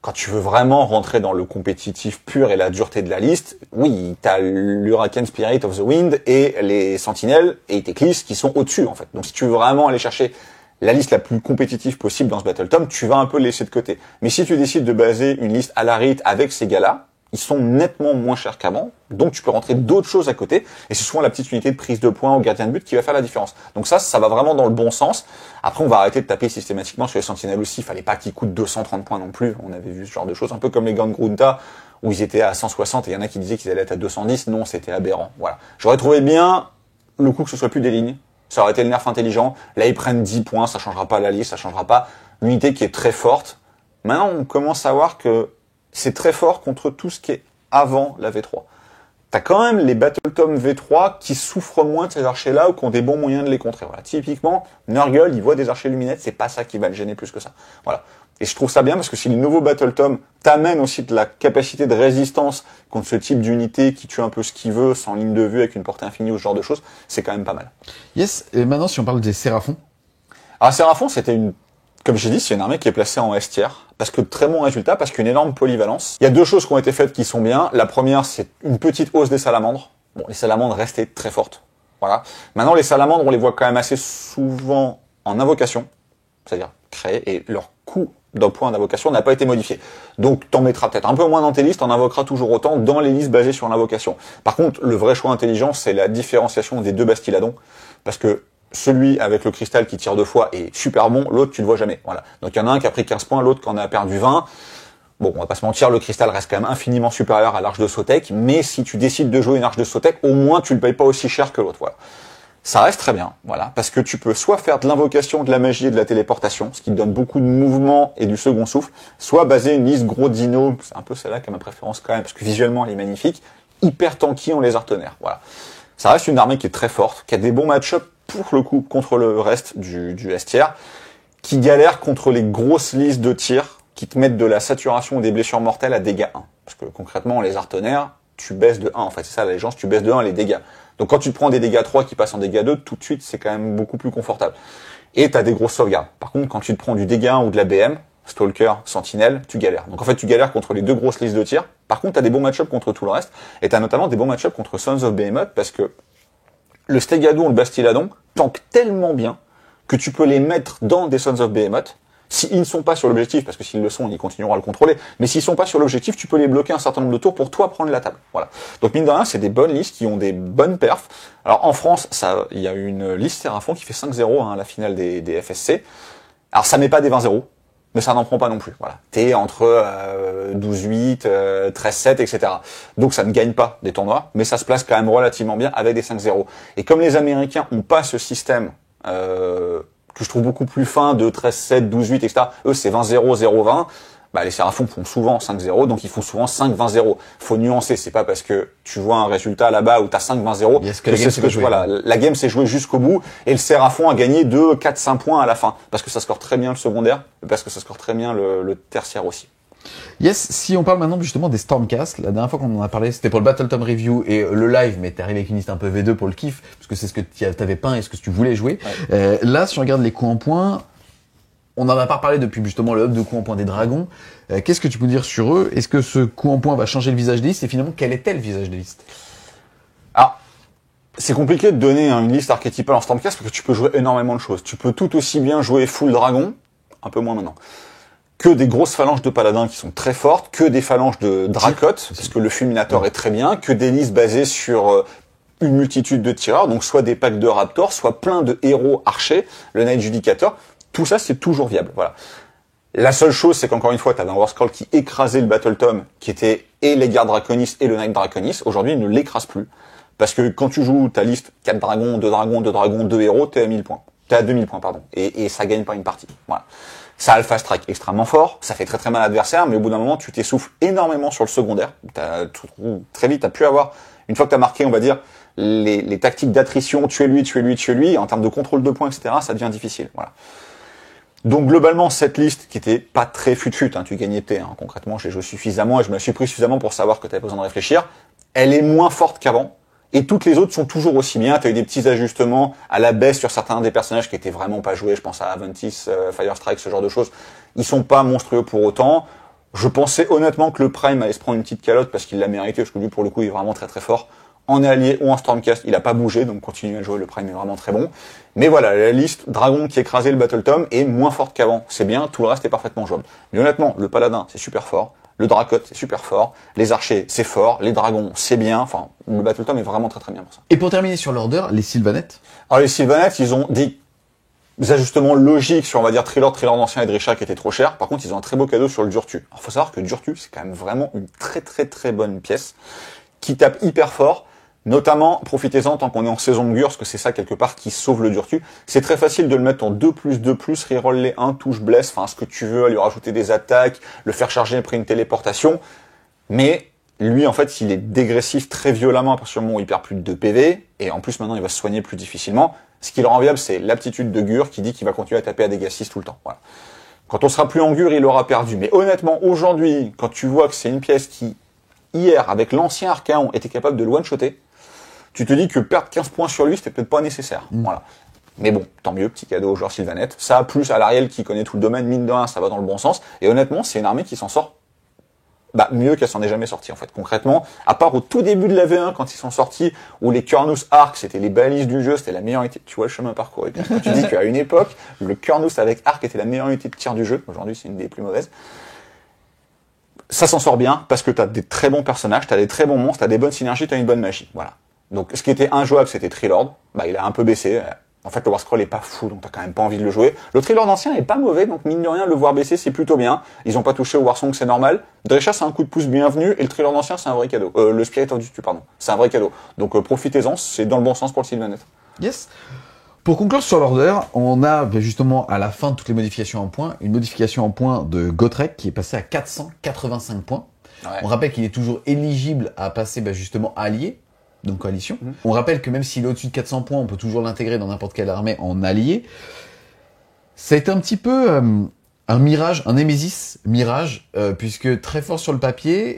quand tu veux vraiment rentrer dans le compétitif pur et la dureté de la liste, oui, t'as l'Huracan Spirit of the Wind et les Sentinelles et Teclis qui sont au-dessus en fait. Donc si tu veux vraiment aller chercher la liste la plus compétitive possible dans ce Battle Tom, tu vas un peu le laisser de côté. Mais si tu décides de baser une liste à la rite avec ces gars-là, ils sont nettement moins chers qu'avant, donc tu peux rentrer d'autres choses à côté, et c'est souvent la petite unité de prise de points au gardien de but qui va faire la différence. Donc ça va vraiment dans le bon sens. Après, on va arrêter de taper systématiquement sur les sentinelles aussi, il fallait pas qu'ils coûtent 230 points non plus, on avait vu ce genre de choses, un peu comme les Gangrunta, où ils étaient à 160, et il y en a qui disaient qu'ils allaient être à 210, non, c'était aberrant. Voilà. J'aurais trouvé bien le coup que ce soit plus des lignes, ça aurait été le nerf intelligent. Là, ils prennent 10 points, ça changera pas la liste, ça changera pas l'unité qui est très forte. Maintenant, on commence à voir que c'est très fort contre tout ce qui est avant la V3. T'as quand même les Battle Tom V3 qui souffrent moins de ces archers-là ou qui ont des bons moyens de les contrer. Voilà. Typiquement, Nurgle, il voit des archers luminettes, c'est pas ça qui va le gêner plus que ça. Voilà. Et je trouve ça bien parce que si le nouveau Battle Tom t'amène aussi de la capacité de résistance contre ce type d'unité qui tue un peu ce qu'il veut, sans ligne de vue, avec une portée infinie ou ce genre de choses, c'est quand même pas mal. Yes, et maintenant si on parle des Séraphons. Alors Séraphon, c'était comme j'ai dit, c'est une armée qui est placée en S tier, parce que très bon résultat, parce qu'une énorme polyvalence. Il y a deux choses qui ont été faites qui sont bien. La première, c'est une petite hausse des salamandres. Bon, les salamandres restaient très fortes. Voilà. Maintenant, les salamandres, on les voit quand même assez souvent en invocation, c'est-à-dire créées, et leur coût d'un point d'invocation n'a pas été modifié. Donc, t'en mettras peut-être un peu moins dans tes listes, t'en invoqueras toujours autant dans les listes basées sur l'invocation. Par contre, le vrai choix intelligent, c'est la différenciation des deux Bastiladons, parce que celui avec le cristal qui tire 2 fois est super bon, l'autre tu le vois jamais. Voilà. Donc il y en a un qui a pris 15 points, l'autre qui en a perdu 20. Bon, on va pas se mentir, le cristal reste quand même infiniment supérieur à l'arche de Sotek, mais si tu décides de jouer une arche de Sotek, au moins tu le payes pas aussi cher que l'autre. Voilà. Ça reste très bien, voilà, parce que tu peux soit faire de l'invocation, de la magie et de la téléportation, ce qui te donne beaucoup de mouvement et du second souffle, soit baser une liste gros dino, c'est un peu celle-là qui a ma préférence quand même, parce que visuellement elle est magnifique, hyper tanky en lézard tonnerre, voilà. Ça reste une armée qui est très forte, qui a des bons match-up pour le coup contre le reste du S tier, qui galère contre les grosses listes de tir, qui te mettent de la saturation ou des blessures mortelles à dégâts 1. Parce que concrètement, en lézard tonnerre, tu baisses de 1, en fait, c'est ça la légende, tu baisses de 1 les dégâts. Donc quand tu te prends des dégâts 3 qui passent en dégâts 2, tout de suite, c'est quand même beaucoup plus confortable. Et t'as des grosses sauvegardes. Par contre, quand tu te prends du dégât 1 ou de la BM, Stalker, Sentinelle, tu galères. Donc en fait, tu galères contre les deux grosses listes de tir. Par contre, t'as des bons match-up contre tout le reste. Et t'as notamment des bons match-up contre Sons of Behemoth, parce que le Stégadon ou le Bastiladon tankent tellement bien que tu peux les mettre dans des Sons of Behemoth. S'ils ne sont pas sur l'objectif, parce que s'ils le sont, ils continueront à le contrôler, mais s'ils sont pas sur l'objectif, tu peux les bloquer un certain nombre de tours pour toi prendre la table. Voilà. Donc mine de rien, c'est des bonnes listes qui ont des bonnes perfs. Alors en France, il y a une liste Séraphon qui fait 5-0 à la finale des FSC. Alors ça met pas des 20-0, mais ça n'en prend pas non plus. Voilà. T'es entre 12-8, 13-7, etc. Donc ça ne gagne pas des tournois, mais ça se place quand même relativement bien avec des 5-0. Et comme les Américains ont pas ce système que je trouve beaucoup plus fin de 13-7, 12-8, etc. Eux, c'est 20-0, 0-20. Bah, les Séraphons font souvent 5-0, donc ils font souvent 5-20-0. Faut nuancer, c'est pas parce que tu vois un résultat là-bas où t'as 5-20-0 voilà, la game s'est jouée jusqu'au bout et le Séraphon a gagné 2, 4, 5 points à la fin. Parce que ça score très bien le secondaire, parce que ça score très bien le tertiaire aussi. Yes, si on parle maintenant justement des Stormcast, la dernière fois qu'on en a parlé, c'était pour le Battle Tom Review et le live, mais t'es arrivé avec une liste un peu V2 pour le kiff, parce que c'est ce que t'avais peint et ce que tu voulais jouer. Ouais. Là, si on regarde les coups en points, on n'en a pas parlé depuis justement le hub de coups en points des dragons. Qu'est-ce que tu peux dire sur eux? Est-ce que ce coup en points va changer le visage des listes? Et finalement, quel était le visage des listes? Alors, c'est compliqué de donner une liste archétypale en Stormcast parce que tu peux jouer énormément de choses. Tu peux tout aussi bien jouer full dragon, un peu moins maintenant, que des grosses phalanges de paladins qui sont très fortes, que des phalanges de dracotes, parce que le fulminator est très bien, que des listes basées sur une multitude de tireurs, donc soit des packs de raptors, soit plein de héros archers, le Night Judicator, tout ça c'est toujours viable, voilà. La seule chose, c'est qu'encore une fois, tu avais un Warscroll qui écrasait le Battle Tome, qui était et les gardes Draconis et le Knight Draconis. Aujourd'hui, il ne l'écrase plus. Parce que quand tu joues ta liste 4 dragons, 2 dragons, 2 dragons, 2 héros, t'es à 1000 points. T'es à 2000 points, pardon. Et ça gagne pas une partie. Voilà. Ça a le fast track extrêmement fort, ça fait très très mal à l'adversaire, mais au bout d'un moment, tu t'essouffles énormément sur le secondaire. Très vite, t'as pu avoir, une fois que t'as marqué, on va dire, les tactiques d'attrition, tuer lui, en termes de contrôle de points, etc., ça devient difficile. Voilà. Donc globalement, cette liste, qui était pas très fut-fut, hein, tu gagnais T, hein, concrètement, j'ai joué suffisamment et je me la suis pris suffisamment pour savoir que t'avais besoin de réfléchir, elle est moins forte qu'avant. Et toutes les autres sont toujours aussi bien. Tu as eu des petits ajustements à la baisse sur certains des personnages qui étaient vraiment pas joués. Je pense à Aventis, Firestrike, ce genre de choses. Ils sont pas monstrueux pour autant. Je pensais honnêtement que le Prime allait se prendre une petite calotte parce qu'il l'a mérité, parce que lui, pour le coup, il est vraiment très très fort. En allié ou en Stormcast, il a pas bougé, donc continue à jouer, le Prime est vraiment très bon. Mais voilà, la liste Dragon qui écrasait le Battle Tome est moins forte qu'avant. C'est bien, tout le reste est parfaitement jouable. Mais honnêtement, le Paladin, c'est super fort. Le Dracot, c'est super fort. Les archers, c'est fort. Les dragons, c'est bien. Enfin, le Battle Tome est vraiment très très bien pour ça. Et pour terminer sur l'order, les Sylvanettes. Alors les Sylvanettes, ils ont des ajustements logiques sur, on va dire, Trilord d'Ancien et Drisha qui étaient trop chers. Par contre, ils ont un très beau cadeau sur le Durtu. Alors faut savoir que Durtu, c'est quand même vraiment une très très très bonne pièce qui tape hyper fort. Notamment, profitez-en tant qu'on est en saison de Gur, parce que c'est ça quelque part qui sauve le Durtu. C'est très facile de le mettre en 2+2+, reroll les 1, touche bless, enfin ce que tu veux, lui rajouter des attaques, le faire charger après une téléportation. Mais lui, en fait, il est dégressif très violemment à partir du moment où il perd plus de 2 PV, et en plus maintenant il va se soigner plus difficilement. Ce qui le rend viable, c'est l'aptitude de Gur qui dit qu'il va continuer à taper à dégâts 6 tout le temps. Voilà. Quand on sera plus en Gur, il aura perdu. Mais honnêtement, aujourd'hui, quand tu vois que c'est une pièce qui, hier, avec l'ancien Archaon, était capable de le one-shotter, tu te dis que perdre 15 points sur lui, c'était peut-être pas nécessaire. Voilà. Mais bon, tant mieux, petit cadeau au joueur Sylvanette. Ça, plus à l'Ariel qui connaît tout le domaine, mine de rien, ça va dans le bon sens. Et honnêtement, c'est une armée qui s'en sort mieux qu'elle s'en est jamais sortie, en fait. Concrètement, à part au tout début de la V1, quand ils sont sortis, où les Kurnus Arc, c'était les balises du jeu, c'était la meilleure unité. Tu vois le chemin parcouru. Quand tu dis qu'à une époque, le Kurnus avec Arc était la meilleure unité de tir du jeu. Aujourd'hui, c'est une des plus mauvaises. Ça s'en sort bien, parce que t'as des très bons personnages, t'as des très bons monstres, t'as des bonnes synergies, t'as une bonne magie. Voilà. Donc, ce qui était injouable, c'était Trilord. Il a un peu baissé. En fait, le Warscroll est pas fou, donc t'as quand même pas envie de le jouer. Le Trilord ancien est pas mauvais, donc mine de rien, le voir baisser, c'est plutôt bien. Ils ont pas touché au Warsong, c'est normal. Dresha, c'est un coup de pouce bienvenu, et le Trilord ancien, c'est un vrai cadeau. Le Spirit of Duty, pardon. C'est un vrai cadeau. Donc, profitez-en, c'est dans le bon sens pour le Sylvanette. Yes. Pour conclure sur l'order, on a justement à la fin de toutes les modifications en points, une modification en points de Gotrek qui est passée à 485 points. Ouais. On rappelle qu'il est toujours éligible à passer justement allié. Donc coalition. On rappelle que même s'il est au-dessus de 400 points, on peut toujours l'intégrer dans n'importe quelle armée en allié. Ça a été un petit peu un mirage, un Némésis mirage, puisque très fort sur le papier.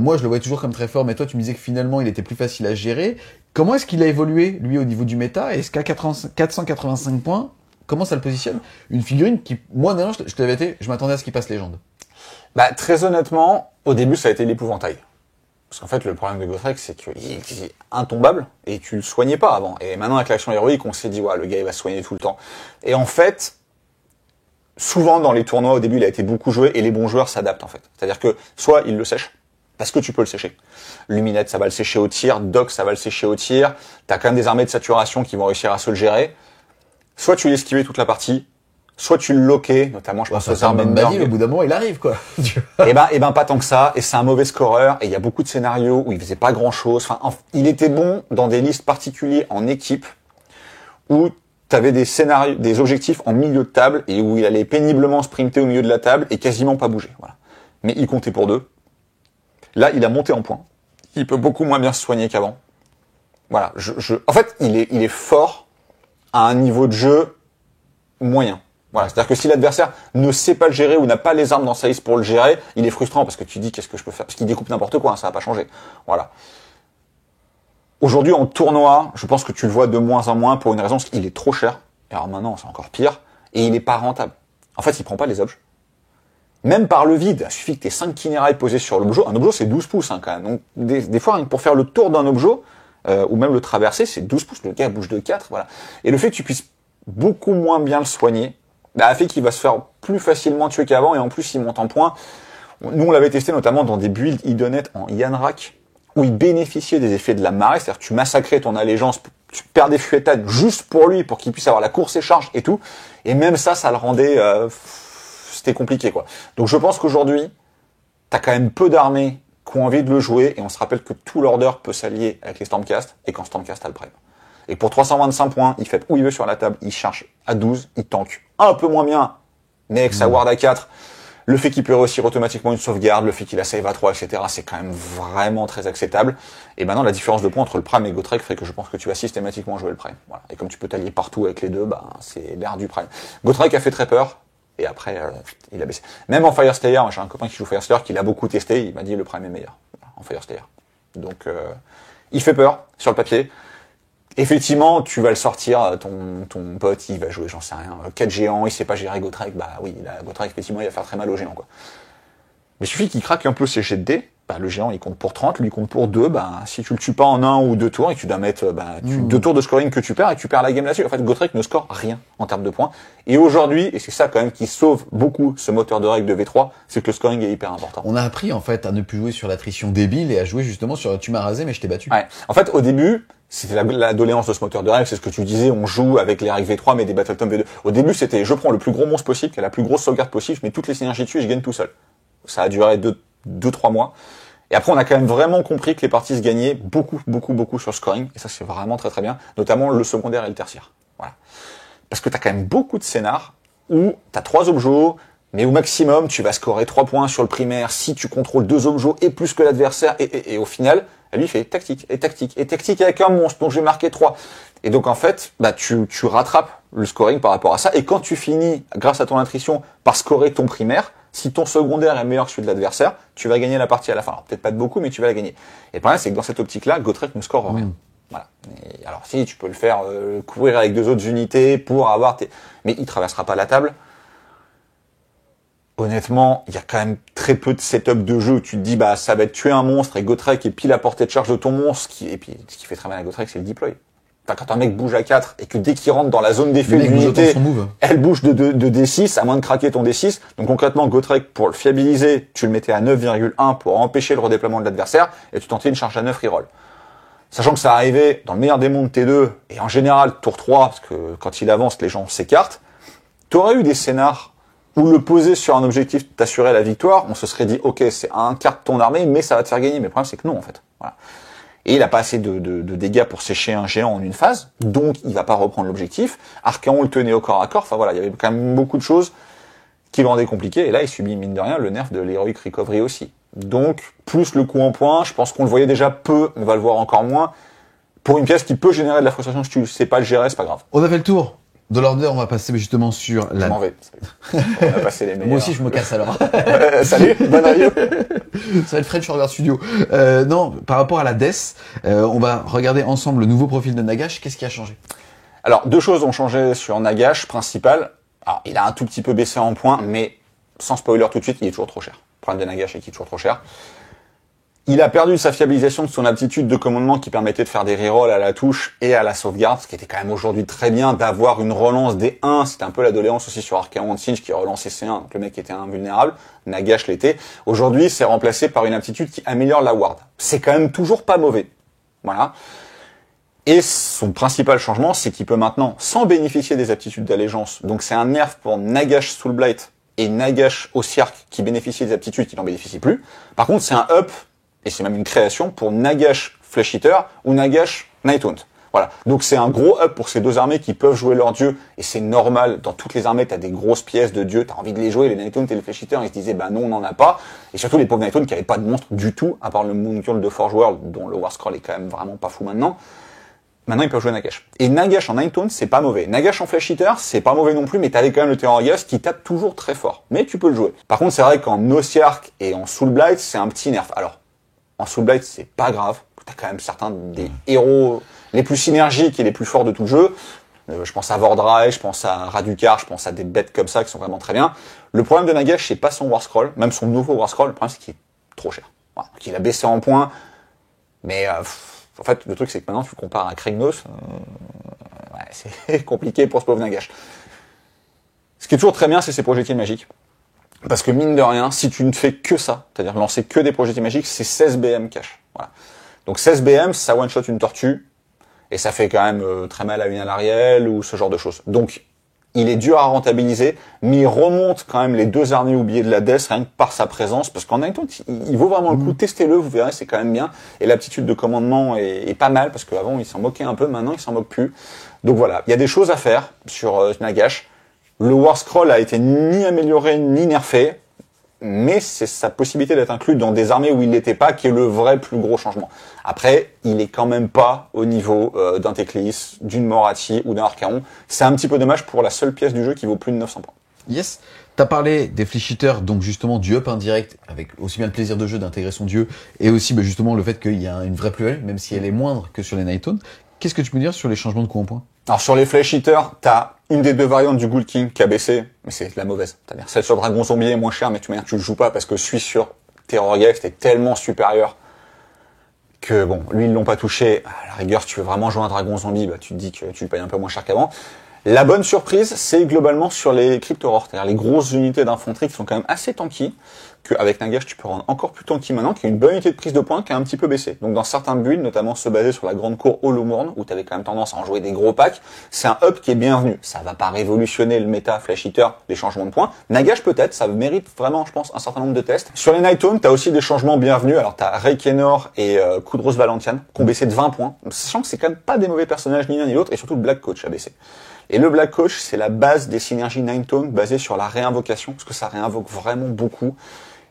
Moi, je le voyais toujours comme très fort, mais toi, tu me disais que finalement, il était plus facile à gérer. Comment est-ce qu'il a évolué, lui, au niveau du méta? Est-ce qu'à 485 points, comment ça le positionne? Une figurine qui, moi, d'ailleurs, je te l'avais été, je m'attendais à ce qu'il passe légende. Très honnêtement, au début, ça a été l'épouvantail. Parce qu'en fait, le problème de Gotrek, c'est qu'il est intombable et tu le soignais pas avant. Et maintenant, avec l'action héroïque, on s'est dit, ouais, le gars, il va se soigner tout le temps. Et en fait, souvent dans les tournois, au début, il a été beaucoup joué et les bons joueurs s'adaptent, en fait. C'est-à-dire que, soit il le sèche, parce que tu peux le sécher. Luminette, ça va le sécher au tir. Doc, ça va le sécher au tir. T'as quand même des armées de saturation qui vont réussir à se le gérer. Soit tu l'esquivais toute la partie, soit tu le loquais, notamment je pense aux armes au bout d'un moment il arrive quoi. Et ben pas tant que ça, et c'est un mauvais scoreur, et il y a beaucoup de scénarios où il faisait pas grand chose. Enfin, il était bon dans des listes particulières en équipe, où t'avais des scénarios, des objectifs en milieu de table, et où il allait péniblement sprinter au milieu de la table, et quasiment pas bouger, voilà. Mais il comptait pour 2. Là, il a monté en points. Il peut beaucoup moins bien se soigner qu'avant. Voilà, en fait, il est fort à un niveau de jeu moyen. Voilà, c'est-à-dire que si l'adversaire ne sait pas le gérer ou n'a pas les armes dans sa liste pour le gérer, il est frustrant parce que tu dis qu'est-ce que je peux faire, parce qu'il découpe n'importe quoi, hein, ça va pas changer. Voilà. Aujourd'hui en tournoi, je pense que tu le vois de moins en moins pour une raison, parce qu'il est trop cher. Et alors maintenant, c'est encore pire, et il est pas rentable. En fait, il prend pas les objets. Même par le vide, il suffit que t'aies 5 Kinérailles posées sur l'objet. Un objet, c'est 12 pouces, hein, quand même. Donc, des fois, pour faire le tour d'un objet, ou même le traverser, c'est 12 pouces. Le gars bouge de 4, voilà. Et le fait que tu puisses beaucoup moins bien le soigner, a fait qu'il va se faire plus facilement tuer qu'avant, et en plus, il monte en points. Nous, on l'avait testé notamment dans des builds Idonette en Yanrak, où il bénéficiait des effets de la marée, c'est-à-dire que tu massacrais ton allégeance, tu perds des fouettades juste pour lui, pour qu'il puisse avoir la course et charge et tout. Et même ça le rendait c'était compliqué, quoi. Donc je pense qu'aujourd'hui, t'as quand même peu d'armées qui ont envie de le jouer, et on se rappelle que tout l'order peut s'allier avec les Stormcast, et quand Stormcast a le prime. Et pour 325 points, il fait où il veut sur la table, il charge à 12, il tank un peu moins bien, mais avec sa ward à 4, le fait qu'il peut réussir automatiquement une sauvegarde, le fait qu'il a save à 3, etc., c'est quand même vraiment très acceptable. Et maintenant, la différence de points entre le Prime et Gotrek fait que je pense que tu vas systématiquement jouer le Prime. Voilà. Et comme tu peux t'allier partout avec les deux, bah, c'est l'ère du Prime. Gotrek a fait très peur, et après, il a baissé. Même en Fireslayer, j'ai un copain qui joue Fireslayer, qui l'a beaucoup testé, il m'a dit le Prime est meilleur, voilà, en Fireslayer. Donc, il fait peur, sur le papier. Effectivement, tu vas le sortir, ton pote, il va jouer, j'en sais rien, 4 géants, il sait pas gérer Gotrek, bah oui, Gotrek, effectivement, il va faire très mal aux géants, quoi. Mais il suffit qu'il craque un peu ses jets de dés, bah, le géant, il compte pour 30, lui, il compte pour 2, bah, si tu le tues pas en 1 ou 2 tours, et que tu dois mettre, 2 tours de scoring que tu perds, et tu perds la game là-dessus. En fait, Gotrek ne score rien en termes de points. Et aujourd'hui, et c'est ça quand même qui sauve beaucoup ce moteur de règle de V3, c'est que le scoring est hyper important. On a appris, en fait, à ne plus jouer sur l'attrition débile et à jouer justement sur tu m'as rasé, mais je t'ai battu. Ouais. En fait, au début, c'était la doléance de ce moteur de règles, c'est ce que tu disais, on joue avec les règles V3 mais des Battle Tom V2. Au début, c'était je prends le plus gros monstre possible, qui a la plus grosse sauvegarde possible, je mets toutes les synergies dessus et je gagne tout seul. Ça a duré 2-3 mois. Et après, on a quand même vraiment compris que les parties se gagnaient beaucoup sur le scoring. Et ça, c'est vraiment très très bien. Notamment le secondaire et le tertiaire. Voilà. Parce que t'as quand même beaucoup de scénars où t'as 3 objets, mais au maximum, tu vas scorer 3 points sur le primaire si tu contrôles 2 objets et plus que l'adversaire. Et au final, lui, il fait tactique, et tactique, et tactique avec un monstre, donc je vais marquer 3. Et donc, en fait, bah, tu rattrapes le scoring par rapport à ça. Et quand tu finis, grâce à ton attrition, par scorer ton primaire, si ton secondaire est meilleur que celui de l'adversaire, tu vas gagner la partie à la fin. Alors, peut-être pas de beaucoup, mais tu vas la gagner. Et le problème, c'est que dans cette optique-là, Gotrek ne score rien. Voilà. Et alors, si, tu peux le faire couvrir avec 2 autres unités pour avoir mais il traversera pas la table. Honnêtement, il y a quand même très peu de setup de jeu où tu te dis, bah, ça va être tuer un monstre et Gotrek est pile à portée de charge de ton monstre, et puis, ce qui fait très mal à Gotrek, c'est le deploy. Enfin, quand un mec bouge à 4 et que dès qu'il rentre dans la zone d'effet de l'unité, elle bouge de D6, à moins de craquer ton D6. Donc, concrètement, Gotrek, pour le fiabiliser, tu le mettais à 9,1 pour empêcher le redéploiement de l'adversaire, et tu tentais une charge à 9 reroll. Sachant que ça arrivait dans le meilleur des mondes T2, et en général, tour 3, parce que quand il avance, les gens s'écartent, t'aurais eu des scénars où le poser sur un objectif t'assurait la victoire, on se serait dit, ok, c'est un quart de ton armée, mais ça va te faire gagner. Mais le problème, c'est que non, en fait. Voilà. Et il a pas assez de dégâts pour sécher un géant en une phase, donc il va pas reprendre l'objectif. Archaon le tenait au corps à corps, enfin voilà, il y avait quand même beaucoup de choses qui le rendaient compliqué, et là, il subit, mine de rien, le nerf de l'Heroic Recovery aussi. Donc, plus le coup en point, je pense qu'on le voyait déjà peu, on va le voir encore moins. Pour une pièce qui peut générer de la frustration, si tu sais pas le gérer, c'est pas grave. On a fait le tour de l'order, on va passer justement sur la... Je m'en vais. On a passé les meilleurs. Moi aussi, je me casse alors. Salut, bonne review. Ça va être French Order Studio. Non, par rapport à la Death, on va regarder ensemble le nouveau profil de Nagash. Qu'est-ce qui a changé? Alors, 2 choses ont changé sur Nagash, principal. Alors, il a un tout petit peu baissé en points, mais sans spoiler tout de suite, il est toujours trop cher. Le problème de Nagash, c'est qu'il est toujours trop cher. Il a perdu sa fiabilisation de son aptitude de commandement qui permettait de faire des rerolls à la touche et à la sauvegarde, ce qui était quand même aujourd'hui très bien d'avoir une relance des 1. C'était un peu la doléance aussi sur Archaon Singe qui relançait C1, donc le mec était invulnérable. Nagash l'était. Aujourd'hui, c'est remplacé par une aptitude qui améliore la ward. C'est quand même toujours pas mauvais. Voilà. Et son principal changement, c'est qu'il peut maintenant, sans bénéficier des aptitudes d'allégeance, donc c'est un nerf pour Nagash Soulblight et Nagash Ossiarch qui bénéficient des aptitudes qui n'en bénéficient plus. Par contre, c'est un up, et c'est même une création pour Nagash Flesh Eater ou Nagash Nighthunt. Voilà. Donc c'est un gros up pour ces 2 armées qui peuvent jouer leur dieu, et c'est normal, dans toutes les armées, t'as des grosses pièces de dieu, t'as envie de les jouer, les Nighthunt et les Flesh Eater, ils se disaient, bah non, on n'en a pas, et surtout les pauvres Nighthunt qui avaient pas de monstre du tout, à part le Mooncule de Forge World, dont le War Scroll est quand même vraiment pas fou maintenant. Maintenant, ils peuvent jouer Nagash. Et Nagash en Nighthunt, c'est pas mauvais. Nagash en Flesh Eater, c'est pas mauvais non plus, mais t'avais quand même le Terrorghast qui tape toujours très fort. Mais tu peux le jouer. Par contre, c'est vrai qu'en Ossiarch et en Soulblight, c'est un petit nerf. Alors, en Soulblight, c'est pas grave. T'as quand même certains des héros les plus synergiques et les plus forts de tout le jeu. Je pense à Vordrai, je pense à Radukar, je pense à des bêtes comme ça qui sont vraiment très bien. Le problème de Nagash, c'est pas son War Scroll, même son nouveau War Scroll. Le problème, c'est qu'il est trop cher. Voilà. Donc, il a baissé en points. Mais, en fait, le truc, c'est que maintenant, tu le compares à Kragnos, ouais, c'est compliqué pour ce pauvre Nagash. Ce qui est toujours très bien, c'est ses projectiles magiques. Parce que mine de rien, si tu ne fais que ça, c'est-à-dire lancer que des projectiles magiques, c'est 16 BM cash. Voilà. Donc 16 BM, ça one-shot une tortue, et ça fait quand même très mal à une alarielle ou ce genre de choses. Donc, il est dur à rentabiliser, mais il remonte quand même les 2 armées oubliées de la Death rien que par sa présence, parce qu'en Nighthaunt, il vaut vraiment le coup, testez-le, vous verrez, c'est quand même bien, et l'aptitude de commandement est pas mal, parce qu'avant il s'en moquait un peu, maintenant il s'en moque plus. Donc voilà, il y a des choses à faire sur Nagash. Le War Scroll a été ni amélioré ni nerfé, mais c'est sa possibilité d'être inclus dans des armées où il n'était pas qui est le vrai plus gros changement. Après, il est quand même pas au niveau d'un Teclis, d'une Moratti ou d'un Archaon. C'est un petit peu dommage pour la seule pièce du jeu qui vaut plus de 900 points. Yes. T'as parlé des Flesh Eaters, donc justement du up indirect, avec aussi bien le plaisir de jeu d'intégrer son dieu, et aussi justement le fait qu'il y a une vraie plus-value, même si elle est moindre que sur les Nighthaunt. Qu'est-ce que tu peux dire sur les changements de coût en points? Alors sur les Flesh Eaters, t'as une des 2 variantes du Ghoul King qui a baissé, mais c'est la mauvaise. C'est-à-dire celle sur Dragon Zombie est moins chère, mais tu le joues pas parce que celui sur Terrorgeist est tellement supérieur que bon, lui ils l'ont pas touché. À la rigueur, si tu veux vraiment jouer un Dragon Zombie, bah tu te dis que tu le payes un peu moins cher qu'avant. La bonne surprise, c'est globalement sur les Cryptorors, c'est-à-dire les grosses unités d'infanterie qui sont quand même assez tanky, qu'avec Nagash tu peux rendre encore plus tanky maintenant, qui est une bonne unité de prise de points qui a un petit peu baissé. Donc dans certains builds, notamment ceux basés sur la grande cour Holomorn, où tu avais quand même tendance à en jouer des gros packs, c'est un up qui est bienvenu. Ça va pas révolutionner le méta Flesh Eater, les changements de points. Nagash peut-être, ça mérite vraiment, je pense, un certain nombre de tests. Sur les Nighthaunt, t'as aussi des changements bienvenus. Alors t'as Reikennor et Kudros Valentian, qui ont baissé de 20 points, sachant que c'est quand même pas des mauvais personnages ni l'un ni l'autre, et surtout le Black Coach a baissé. Et le Black Coach, c'est la base des synergies Nighthaunt basées sur la réinvocation, parce que ça réinvoque vraiment beaucoup.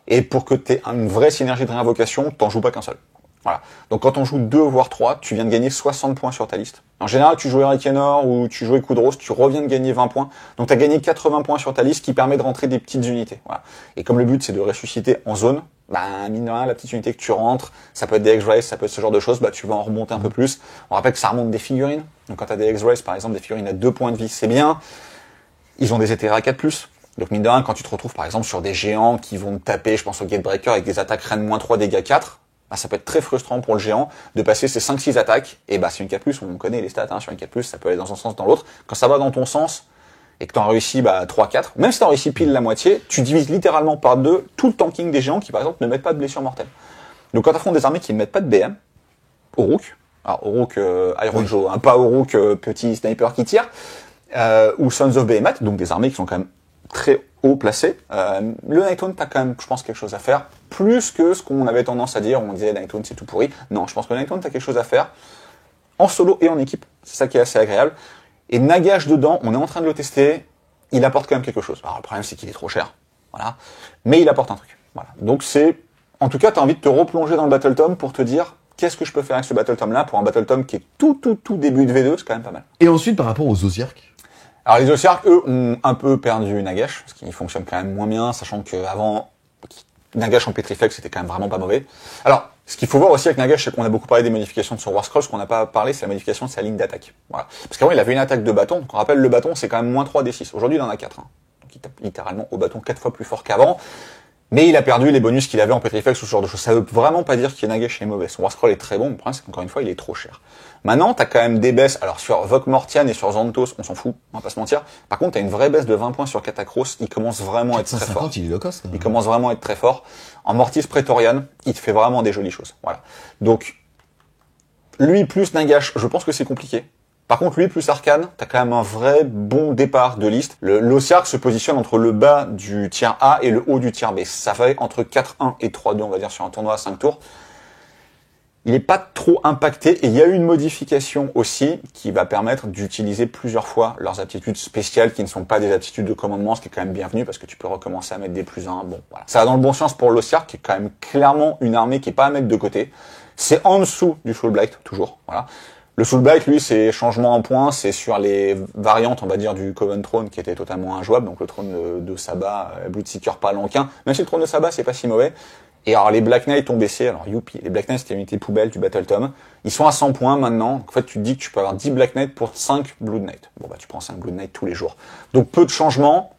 Et pour que tu aies une vraie synergie de réinvocation, t'en joues pas qu'un seul. Voilà. Donc quand on joue 2 voire 3, tu viens de gagner 60 points sur ta liste. En général, tu jouais Reikennor ou tu jouais Kudros, tu reviens de gagner 20 points. Donc tu as gagné 80 points sur ta liste qui permet de rentrer des petites unités. Voilà. Et comme le but c'est de ressusciter en zone, bah mine de rien, la petite unité que tu rentres, ça peut être des X-Rays, ça peut être ce genre de choses, bah tu vas en remonter un peu plus. On rappelle que ça remonte des figurines. Donc quand tu as des X-Rays par exemple, des figurines à 2 points de vie, c'est bien. Ils ont des ETR à 4+. Donc mine de rien, quand tu te retrouves par exemple sur des géants qui vont te taper, je pense au Gatebreaker avec des attaques Reine -3 dégâts 4, bah, ça peut être très frustrant pour le géant de passer ses 5-6 attaques, et bah c'est une 4+, on connaît les stats, hein, sur une 4+, ça peut aller dans un sens, dans l'autre. Quand ça va dans ton sens, et que t'en réussis 3-4, même si t'en réussis pile la moitié, tu divises littéralement par 2 tout le tanking des géants qui par exemple ne mettent pas de blessures mortelles. Donc quand t'affrontes des armées qui ne mettent pas de BM, Orruk, alors Orruk Iron Joe, hein, pas Orruk petit sniper qui tire, ou Sons of Behemoth, donc des armées qui sont quand même très haut placées. Le Nighthaunt a quand même, je pense, quelque chose à faire, plus que ce qu'on avait tendance à dire, on disait Nighthaunt c'est tout pourri. Non, je pense que le Nighthaunt a quelque chose à faire, en solo et en équipe, c'est ça qui est assez agréable. Et Nagash dedans, on est en train de le tester, il apporte quand même quelque chose. Alors le problème c'est qu'il est trop cher, voilà, mais il apporte un truc. Voilà. Donc c'est, en tout cas, t'as envie de te replonger dans le Battle Tome pour te dire, qu'est-ce que je peux faire avec ce Battle Tome là pour un Battle Tome qui est tout début de V2, c'est quand même pas mal. Et ensuite, par rapport aux Osiarques. Alors les Osiarques, eux, ont un peu perdu Nagash, parce qu'ils fonctionnent quand même moins bien, sachant qu'avant, Nagash en Petrifex, c'était quand même vraiment pas mauvais. Alors, ce qu'il faut voir aussi avec Nagash, c'est qu'on a beaucoup parlé des modifications de son War Scroll, ce qu'on n'a pas parlé, c'est la modification de sa ligne d'attaque. Voilà. Parce qu'avant, il avait une attaque de bâton, donc on rappelle, le bâton, c'est quand même -3 D6. Aujourd'hui, il en a 4. Hein. Donc il tape littéralement au bâton 4 fois plus fort qu'avant. Mais il a perdu les bonus qu'il avait en Petrifex ou ce genre de choses. Ça veut vraiment pas dire que Nagash est mauvais. Son War Scroll est très bon, le problème c'est qu'encore une fois, il est trop cher. Maintenant, t'as quand même des baisses. Alors sur Vok Mortian et sur Xanthos, on s'en fout, on va pas se mentir. Par contre, t'as une vraie baisse de 20 points sur Katakros. Il commence vraiment à être très fort. Il est low cost. Il commence vraiment à être très fort. En Mortis Praetorian, il te fait vraiment des jolies choses. Voilà. Donc, lui plus Nagash, je pense que c'est compliqué. Par contre, lui plus Arcane, t'as quand même un vrai bon départ de liste. L'Osiarque se positionne entre le bas du tiers A et le haut du tiers B. Ça fait entre 4-1 et 3-2, on va dire, sur un tournoi à 5 tours. Il n'est pas trop impacté et il y a eu une modification aussi qui va permettre d'utiliser plusieurs fois leurs aptitudes spéciales qui ne sont pas des aptitudes de commandement, ce qui est quand même bienvenu parce que tu peux recommencer à mettre des +1. Bon, voilà. Ça va dans le bon sens pour l'Osiarque qui est quand même clairement une armée qui est pas à mettre de côté. C'est en dessous du Soulblight, toujours. Voilà. Le Soulblight, lui, c'est changement en points, c'est sur les variantes, on va dire, du Coven Throne qui était totalement injouable, donc le trône de Saba, Bloodseeker Palanquin. Même si le trône de Saba, c'est pas si mauvais. Et alors, les Black Knight ont baissé, alors youpi, les Black Knight, c'était l'unité poubelle du Battle Tome. Ils sont à 100 points maintenant. En fait, tu te dis que tu peux avoir 10 Black Knight pour 5 Blood Knight. Bon, bah, tu prends 5 Blood Knight tous les jours. Donc, peu de changements.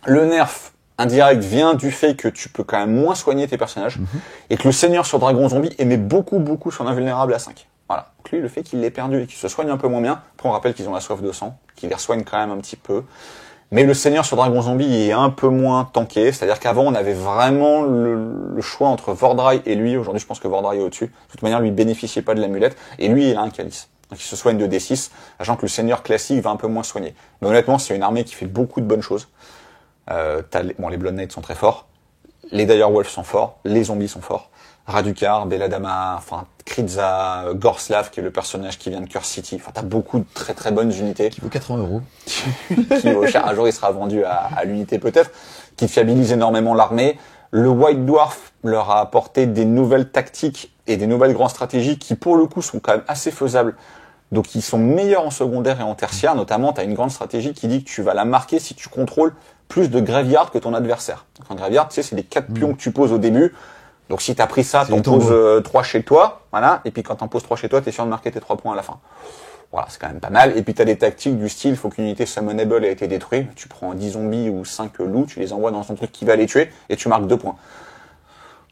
Le nerf indirect vient du fait que tu peux quand même moins soigner tes personnages. Et que le Seigneur sur Dragon Zombie aimait beaucoup son invulnérable à 5. Voilà. Donc lui, le fait qu'il l'ait perdu et qu'il se soigne un peu moins bien, après on rappelle qu'ils ont la soif de sang, qu'ils les resoignent quand même un petit peu. Mais le Seigneur sur Dragon Zombie est un peu moins tanké, c'est-à-dire qu'avant on avait vraiment le choix entre Vordrai et lui. Aujourd'hui je pense que Vordrai est au-dessus. De toute manière lui il bénéficiait pas de l'amulette, et lui il a un calice. Donc il se soigne de D6, sachant que le seigneur classique va un peu moins soigner. Mais honnêtement, c'est une armée qui fait beaucoup de bonnes choses. Les Blood Knights sont très forts, les Direwolves sont forts, les zombies sont forts. Radukar, Belladama, enfin Kritza, Gorslav qui est le personnage qui vient de Curse City. Enfin, t'as beaucoup de très très bonnes unités. Qui vaut 80 €. Qui vaut cher. Un jour, il sera vendu à l'unité peut-être. Qui fiabilise énormément l'armée. Le White Dwarf leur a apporté des nouvelles tactiques et des nouvelles grandes stratégies qui, pour le coup, sont quand même assez faisables. Donc, ils sont meilleurs en secondaire et en tertiaire. Notamment, t'as une grande stratégie qui dit que tu vas la marquer si tu contrôles plus de graveyard que ton adversaire. Donc, un graveyard, tu sais, c'est les 4 pions que tu poses au début. Donc si t'as pris ça, t'en poses 3 chez toi, voilà, et puis quand t'en poses 3 chez toi, t'es sûr de marquer tes 3 points à la fin. Voilà, c'est quand même pas mal. Et puis t'as des tactiques du style, faut qu'une unité summonable ait été détruite, tu prends 10 zombies ou 5 loups, tu les envoies dans ton truc qui va les tuer, et tu marques 2 points.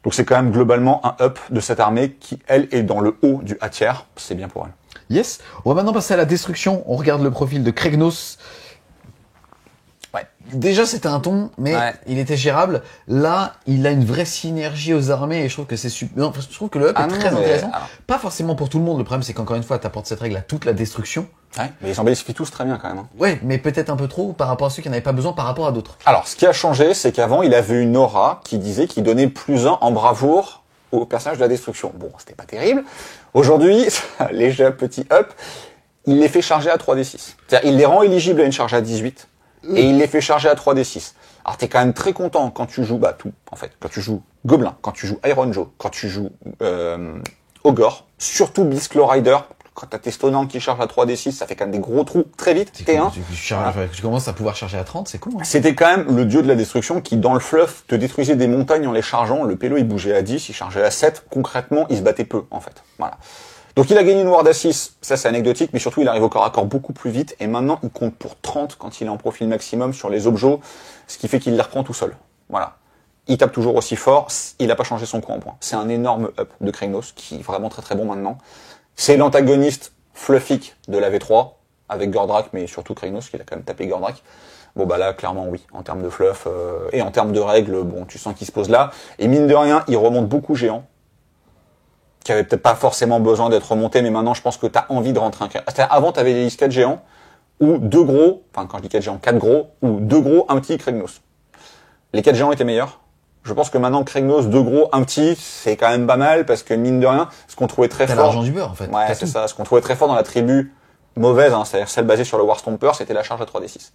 Donc c'est quand même globalement un up de cette armée qui, elle, est dans le haut du A tiers, c'est bien pour elle. Yes, on va maintenant passer à la destruction, on regarde le profil de Kragnos. Ouais. Déjà, c'était un ton, mais il était gérable. Là, il a une vraie synergie aux armées et je trouve que c'est super. Non, je trouve que le up est très intéressant. Pas forcément pour tout le monde. Le problème, c'est qu'encore une fois, t'apportes cette règle à toute la destruction. Ouais, mais ils embellissent tous très bien quand même. Hein. Ouais, mais peut-être un peu trop par rapport à ceux qui n'avaient pas besoin par rapport à d'autres. Alors, ce qui a changé, c'est qu'avant, il avait une aura qui disait qu'il donnait +1 en bravoure au personnage de la destruction. Bon, c'était pas terrible. Aujourd'hui, léger petit up, il les fait charger à 3d6. C'est-à-dire, il les rend éligibles à une charge à 18. Et il les fait charger à 3d6. Alors t'es quand même très content quand tu joues tout, en fait. Quand tu joues Gobelin, quand tu joues Iron Joe, quand tu joues Ogre, surtout Beast Claw Rider, quand t'as tes Stonants qui chargent à 3d6, ça fait quand même des gros trous très vite, T1. Tu commences à pouvoir charger à 30, c'est cool. Hein. C'était quand même le dieu de la destruction qui, dans le fluff, te détruisait des montagnes en les chargeant. Le pélo, il bougeait à 10, il chargeait à 7. Concrètement, il se battait peu, en fait. Voilà. Donc il a gagné une ward à 6, ça c'est anecdotique, mais surtout il arrive au corps à corps beaucoup plus vite, et maintenant il compte pour 30 quand il est en profil maximum sur les objets, ce qui fait qu'il les reprend tout seul. Voilà. Il tape toujours aussi fort, il n'a pas changé son coup en point. C'est un énorme up de Kragnos, qui est vraiment très très bon maintenant. C'est l'antagoniste fluffique de la V3, avec Gordrakk, mais surtout Kragnos, qui a quand même tapé Gordrakk. Bon bah là, clairement oui, en termes de fluff, et en termes de règles, bon, tu sens qu'il se pose là. Et mine de rien, il remonte beaucoup géant, qui avait peut-être pas forcément besoin d'être remonté, mais maintenant je pense que t'as envie de rentrer un... C'est-à-dire, avant t'avais les listes 4 géants, ou 2 gros, enfin quand je dis 4 géants, 4 gros, ou 2 gros, un petit Kragnos. Les 4 géants étaient meilleurs. Je pense que maintenant Kragnos, 2 gros, un petit, c'est quand même pas mal, parce que mine de rien, ce qu'on trouvait très fort... T'as l'argent du beurre en fait. Ouais, c'est ça, ce qu'on trouvait très fort dans la tribu mauvaise, hein, c'est-à-dire celle basée sur le Warstomper, c'était la charge à 3d6.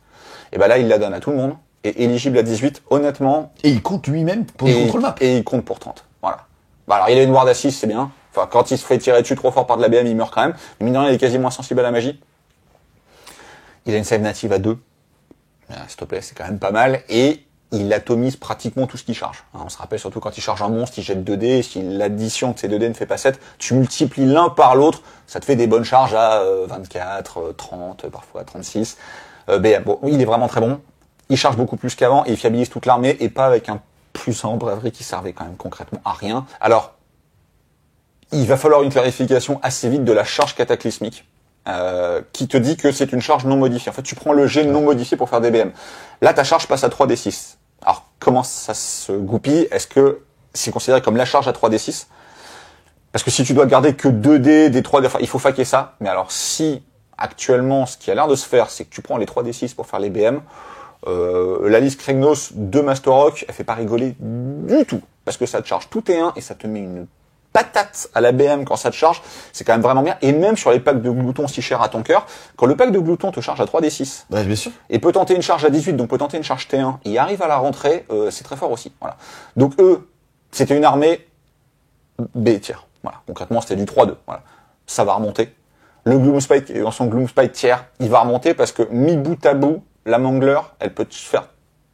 Et bah là, il la donne à tout le monde, et éligible à 18, honnêtement... Et il compte lui-même pour le contrôle map. Et il compte pour 30, voilà. Bah alors il a une ward à 6, c'est bien. Enfin, quand il se fait tirer dessus trop fort par de la BM, il meurt quand même. Mais mine de rien, il est quasiment insensible à la magie. Il a une save native à 2. S'il te plaît, c'est quand même pas mal. Et il atomise pratiquement tout ce qu'il charge. On se rappelle surtout quand il charge un monstre, il jette 2 dés. Si l'addition de ces 2 dés ne fait pas 7, tu multiplies l'un par l'autre. Ça te fait des bonnes charges à 24, 30, parfois 36. BM. Bon, il est vraiment très bon. Il charge beaucoup plus qu'avant et il fiabilise toute l'armée et pas avec un +1 en braverie qui servait quand même concrètement à rien. Alors, il va falloir une clarification assez vite de la charge cataclysmique, qui te dit que c'est une charge non modifiée. En fait, tu prends le jet non modifié pour faire des BM. Là, ta charge passe à 3d6. Alors, comment ça se goupille? Est-ce que c'est considéré comme la charge à 3d6? Parce que si tu dois garder que 2d, des 3d, enfin, il faut faquer ça. Mais alors, si actuellement, ce qui a l'air de se faire, c'est que tu prends les 3d6 pour faire les BM, la liste Kragnos de Masterrock, elle fait pas rigoler du tout. Parce que ça te charge tout T1 et ça te met une patate à la BM quand ça te charge. C'est quand même vraiment bien. Et même sur les packs de gloutons si chers à ton cœur, quand le pack de gloutons te charge à 3d6, Ouais, bien sûr. et peut tenter une charge à 18, donc peut tenter une charge T1, il arrive à la rentrée, c'est très fort aussi. Voilà. Donc eux, c'était une armée B tiers. Voilà. Concrètement, c'était du 3-2. Voilà. Ça va remonter. Le Gloomspite, dans son Gloomspite tiers, il va remonter parce que mi bout à bout, la Mangler, elle peut te faire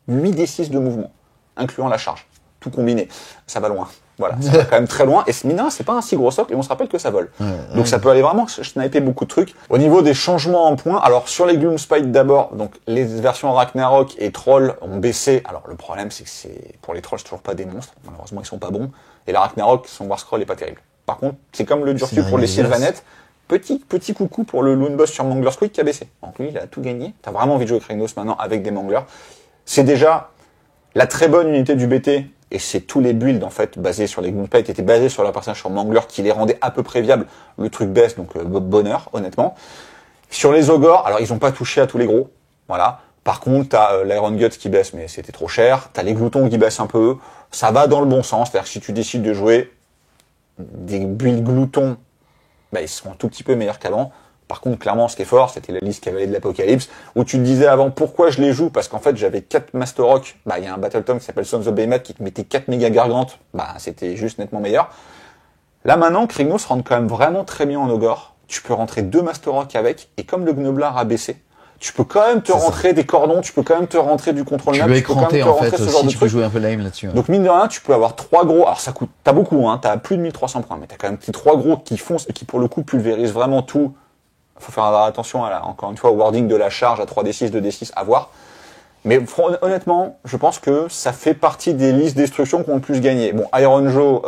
8d6 de mouvement, incluant la charge. Tout combiné. Ça va loin. Voilà. Ça va quand même très loin. Et ce mina, c'est pas un si gros socle et on se rappelle que ça vole. Donc ça peut aller vraiment sniper beaucoup de trucs. Au niveau des changements en points, alors sur les Gloomspite d'abord, donc les versions Ragnarok et Troll ont baissé. Alors le problème, c'est que pour les Trolls, c'est toujours pas des monstres. Malheureusement, ils sont pas bons. Et la Ragnarok, son War Scroll est pas terrible. Par contre, c'est comme le Durtu pour les Sylvanettes. Petit coucou pour le Loon Boss sur Mangler Squeak qui a baissé. Donc lui, il a tout gagné. T'as vraiment envie de jouer Kragnos maintenant avec des Manglers. C'est déjà la très bonne unité du BT Et c'est tous les builds, en fait, basés sur les Gloomspite, étaient basés sur leur personnage sur Mangler, qui les rendait à peu près viables. Le truc baisse, donc bonheur, honnêtement. Sur les Ogres, alors ils ont pas touché à tous les gros, voilà. Par contre, t'as l'Iron Guts qui baisse, mais c'était trop cher. T'as les Gloutons qui baissent un peu. Ça va dans le bon sens, c'est-à-dire que si tu décides de jouer des builds Gloutons, bah, ils seront un tout petit peu meilleurs qu'avant. Par contre, clairement, ce qui est fort, c'était la liste Cavalier de l'Apocalypse, où tu te disais avant pourquoi je les joue, parce qu'en fait, j'avais 4 Master Rock. Bah, il y a un Battle Tome qui s'appelle Sons of Behemoth qui te mettait 4 méga gargantes. Bah, c'était juste nettement meilleur. Là, maintenant, Krignos rentre quand même vraiment très bien en Ogre. Tu peux rentrer 2 Master Rock avec, et comme le Gnoblar a baissé, tu peux quand même te rentrer des cordons, tu peux quand même te rentrer du contrôle map, tu peux quand même te rentrer ce genre de tu truc. peux jouer un peu lame là-dessus. Ouais. Donc mine de rien, tu peux avoir 3 gros. Alors ça coûte, t'as beaucoup, hein, t'as plus de 1300 points, mais t'as quand même ces 3 gros qui foncent et qui pour le coup pulvérisent vraiment tout. Faut faire attention à encore une fois au wording de la charge à 3d6, 2d6 à voir. Mais honnêtement, je pense que ça fait partie des listes destruction qui ont le plus gagné. Bon, Iron Joe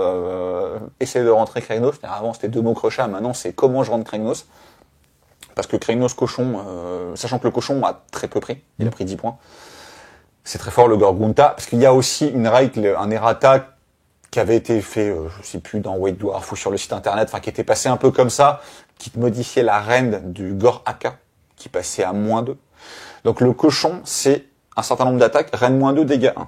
essaie de rentrer Kragnos. Avant c'était 2 mots crochat, maintenant c'est comment je rentre Kragnos. Parce que Kragnos cochon, sachant que le cochon a très peu pris, il a pris 10 points. C'est très fort le Gorgunta, parce qu'il y a aussi une règle, un errata qui avait été fait, je sais plus, dans White Dwarf ou sur le site internet, enfin qui était passé un peu comme ça, qui modifiait la reine du Gor Aka, qui passait à -2. Donc le cochon, c'est un certain nombre d'attaques, reine -2, dégâts 1.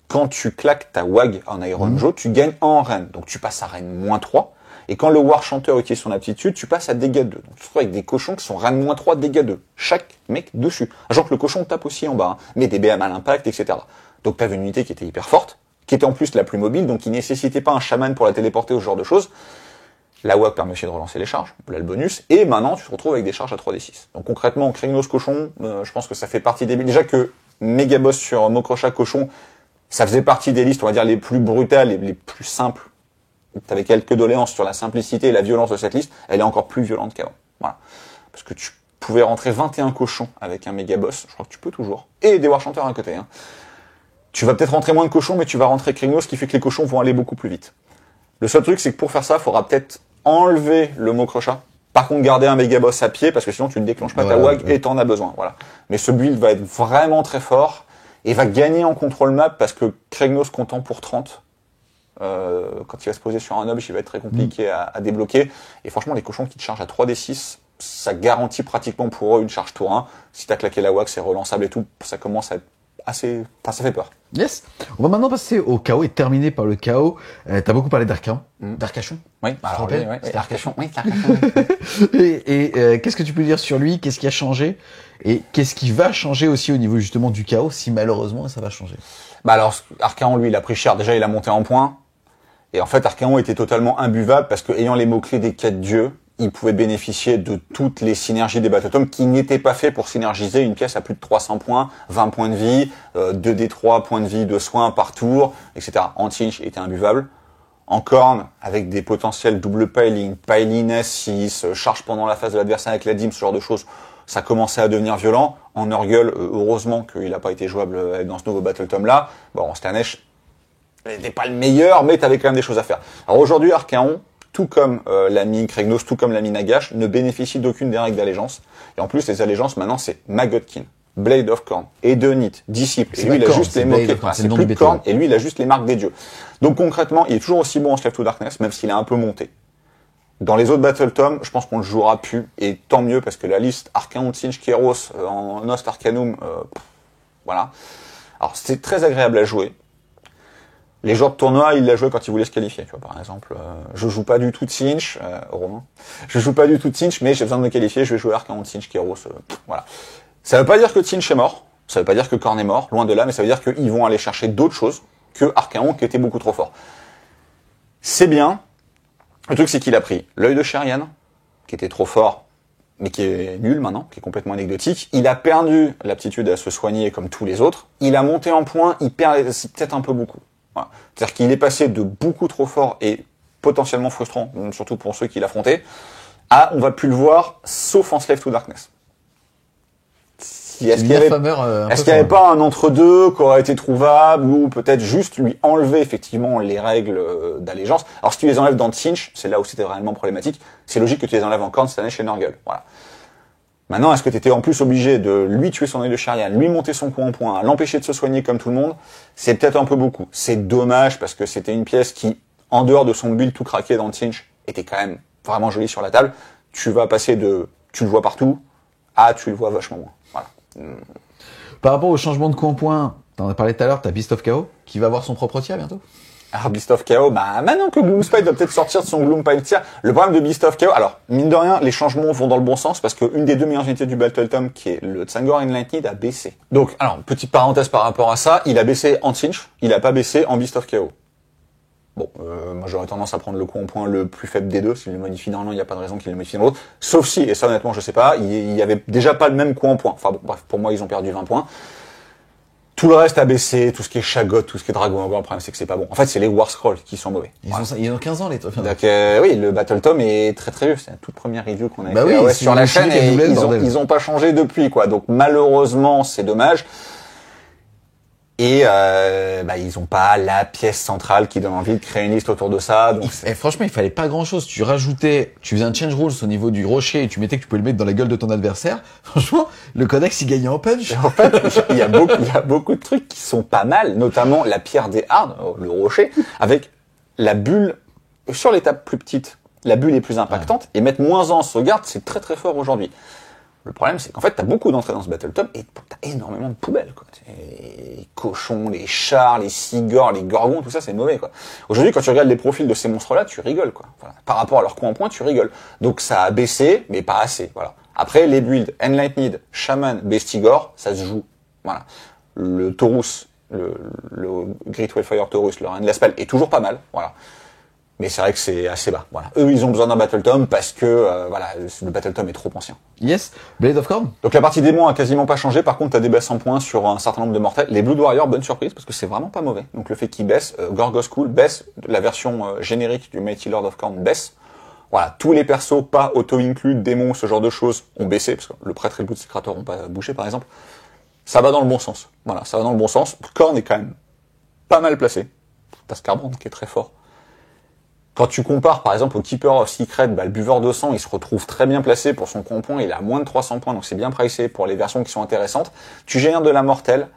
Quand tu claques ta WAG en Iron Joe, tu gagnes 1 en reine, donc tu passes à reine -3. Et quand le War Chanteur utilise son aptitude, tu passes à dégâts 2. Donc tu te retrouves avec des cochons qui sont reine -3, dégâts 2. Chaque mec dessus. Genre que le cochon tape aussi en bas, hein, mais des BM à l'impact, etc. Donc tu avais une unité qui était hyper forte, qui était en plus la plus mobile, donc qui nécessitait pas un chaman pour la téléporter ou ce genre de choses. La WAG permet aussi de relancer les charges, là le bonus, et maintenant tu te retrouves avec des charges à 3d6. Donc concrètement, Krignos cochon, je pense que ça fait partie des... Déjà que Megaboss sur Mokrocha cochon, ça faisait partie des listes, on va dire, les plus brutales et les plus simples. T'avais quelques doléances sur la simplicité et la violence de cette liste, elle est encore plus violente qu'avant. Voilà. Parce que tu pouvais rentrer 21 cochons avec un méga boss, je crois que tu peux toujours. Et des War Chanteurs à côté, hein. Tu vas peut-être rentrer moins de cochons, mais tu vas rentrer Krignos, ce qui fait que les cochons vont aller beaucoup plus vite. Le seul truc, c'est que pour faire ça, il faudra peut-être enlever le mot crochat. Par contre, garder un méga boss à pied, parce que sinon tu ne déclenches pas ta WAG et t'en as besoin. Voilà. Mais ce build va être vraiment très fort et va gagner en contrôle map parce que Krignos comptant pour 30. Quand il va se poser sur un objet, il va être très compliqué à débloquer. Et franchement, les cochons qui te chargent à 3d6, ça garantit pratiquement pour eux une charge tour 1. Si t'as claqué la WAG, c'est relançable et tout. Ça commence à être assez... Enfin, ça fait peur. Yes. On va maintenant passer au chaos et terminer par le chaos. T'as beaucoup parlé d'Arcachon. D'Arcachon. Oui, alors c'est Arcachon. Oui, et qu'est-ce que tu peux dire sur lui? Qu'est-ce qui a changé? Et qu'est-ce qui va changer aussi au niveau justement du chaos, si malheureusement ça va changer? Bah alors, Archaon, lui, il a pris cher. Déjà, il a monté en points. Et en fait, Archaon était totalement imbuvable parce que, ayant les mots-clés des 4 dieux, il pouvait bénéficier de toutes les synergies des Battletomes qui n'étaient pas faits pour synergiser une pièce à plus de 300 points, 20 points de vie, 2d3 points de vie de soins par tour, etc. Antinch était imbuvable. En corne, avec des potentiels double piling, piling S6, charge pendant la phase de l'adversaire avec la dîme, ce genre de choses, ça commençait à devenir violent. En Nurgle, heureusement qu'il n'a pas été jouable dans ce nouveau Battletome-là. Bon, Slanesh n'était pas le meilleur, mais t'avais quand même des choses à faire. Alors aujourd'hui, Archaon, tout comme l'ami Kragnos, tout comme l'ami Nagash, ne bénéficie d'aucune des règles d'allégeance. Et en plus, les allégeances, maintenant, c'est Magotkin, Blade of Corn, Edonite, Disciple. Et lui, il a juste les mots-clés. C'est plus de Corn, et lui, il a juste les marques des dieux. Donc concrètement, il est toujours aussi bon en Slave to Darkness, même s'il a un peu monté. Dans les autres Battletomes, je pense qu'on le jouera plus, et tant mieux, parce que la liste Archaon, Tsinch, Kéros, en Nost Arcanum, voilà. Alors, c'est très agréable à jouer. Les joueurs de tournoi, ils la jouaient quand ils voulaient se qualifier. Tu vois, par exemple, je joue pas du tout de Tsinch, Romain. Je joue pas du tout de Tsinch, mais j'ai besoin de me qualifier, je vais jouer Archaon, Tsinch, Kéros, voilà. Ça veut pas dire que Tsinch est mort, ça veut pas dire que Korn est mort, loin de là, mais ça veut dire qu'ils vont aller chercher d'autres choses que Archaon, qui était beaucoup trop fort. C'est bien. Le truc, c'est qu'il a pris l'œil de Sherian, qui était trop fort, mais qui est nul maintenant, qui est complètement anecdotique. Il a perdu l'aptitude à se soigner comme tous les autres. Il a monté en points, il perd peut-être un peu beaucoup. Voilà. C'est-à-dire qu'il est passé de beaucoup trop fort et potentiellement frustrant, surtout pour ceux qui l'affrontaient, à on va plus le voir, sauf en Slave to Darkness. Est-ce qu'il n'y avait pas un entre-deux qui aurait été trouvable, ou peut-être juste lui enlever effectivement les règles d'allégeance? Alors si tu les enlèves dans Tsinch, c'est là où c'était réellement problématique, c'est logique que tu les enlèves en Korn, Slanesh et Nurgle. Voilà. Maintenant, est-ce que tu étais en plus obligé de lui tuer son œil de Sharian, lui monter son coup en point, l'empêcher de se soigner comme tout le monde? C'est peut-être un peu beaucoup. C'est dommage parce que c'était une pièce qui, en dehors de son build tout craqué dans le cinch, était quand même vraiment jolie sur la table. Tu vas passer de tu le vois partout à tu le vois vachement moins. Voilà. Par rapport au changement de coup en point, t'en as parlé tout à l'heure, t'as Beast of Chaos qui va avoir son propre tiers bientôt. Alors Beast of Chaos, maintenant que Gloomspite va peut-être sortir de son Gloomspite tier, le problème de Beast of Chaos, alors mine de rien, les changements vont dans le bon sens parce qu'une des deux meilleures unités du Battle Tome, qui est le Tsangor Enlightened, a baissé. Donc, alors petite parenthèse par rapport à ça, il a baissé en cinch, il a pas baissé en Beast of Chaos. Bon, moi j'aurais tendance à prendre le coup en point le plus faible des deux. S'il le modifie dans l'un, il n'y a pas de raison qu'il le modifie dans l'autre. Sauf si, et ça honnêtement je sais pas, il y avait déjà pas le même coup en point. Enfin bon, bref, pour moi ils ont perdu 20 points. Tout le reste a baissé, tout ce qui est Shagot, tout ce qui est Dragon Ogre, le problème c'est que c'est pas bon. En fait, c'est les War Scrolls qui sont mauvais. Ils ont 15 ans les trucs. Donc oui, le Battle Tome est très très vieux. C'est la toute première review qu'on a fait sur la chaîne et ils ont pas changé depuis quoi. Donc malheureusement, c'est dommage. Et ils ont pas la pièce centrale qui donne envie de créer une liste autour de ça. Donc franchement, il fallait pas grand-chose. Tu faisais un change rules au niveau du rocher et tu mettais que tu pouvais le mettre dans la gueule de ton adversaire. Franchement, le codex il gagnait en punch. Et en fait, il y a beaucoup de trucs qui sont pas mal, notamment la pierre des hards, le rocher, avec la bulle sur les tables plus petites. La bulle est plus impactante et mettre moins en sauvegarde, c'est très très fort aujourd'hui. Le problème, c'est qu'en fait, t'as beaucoup d'entrées dans ce Battle Tome et t'as énormément de poubelles, quoi. Les cochons, les chars, les cigors, les gorgons, tout ça, c'est mauvais, quoi. Aujourd'hui, quand tu regardes les profils de ces monstres-là, tu rigoles, quoi. Voilà. Par rapport à leur coup en point, tu rigoles. Donc, ça a baissé, mais pas assez, voilà. Après, les builds Enlightened, Shaman, Bestigor, ça se joue. Voilà. Le Taurus, le Great Wildfire Taurus, le Reine de la Spell, est toujours pas mal, voilà. Mais c'est vrai que c'est assez bas. Voilà. Eux, ils ont besoin d'un Battle Tome parce que le Battle Tome est trop ancien. Yes. Blade of Corn. Donc la partie démon a quasiment pas changé. Par contre, t'as des baisses en points sur un certain nombre de mortels. Les Blood Warriors, bonne surprise parce que c'est vraiment pas mauvais. Donc le fait qu'ils baissent, Gorgoskull baisse, la version générique du Mighty Lord of Corn baisse. Voilà, tous les persos pas auto-inclus, démons, ce genre de choses ont baissé parce que le prêtre et le Bootsekrator ont pas bougé par exemple. Ça va dans le bon sens. Voilà, ça va dans le bon sens. Korn est quand même pas mal placé. T'as Scarbrand qui est très fort. Quand tu compares par exemple au Keeper of Secret, le buveur de sang, il se retrouve très bien placé pour son coup point, il a moins de 300 points, donc c'est bien pricé pour les versions qui sont intéressantes. Tu génères de la mortelle,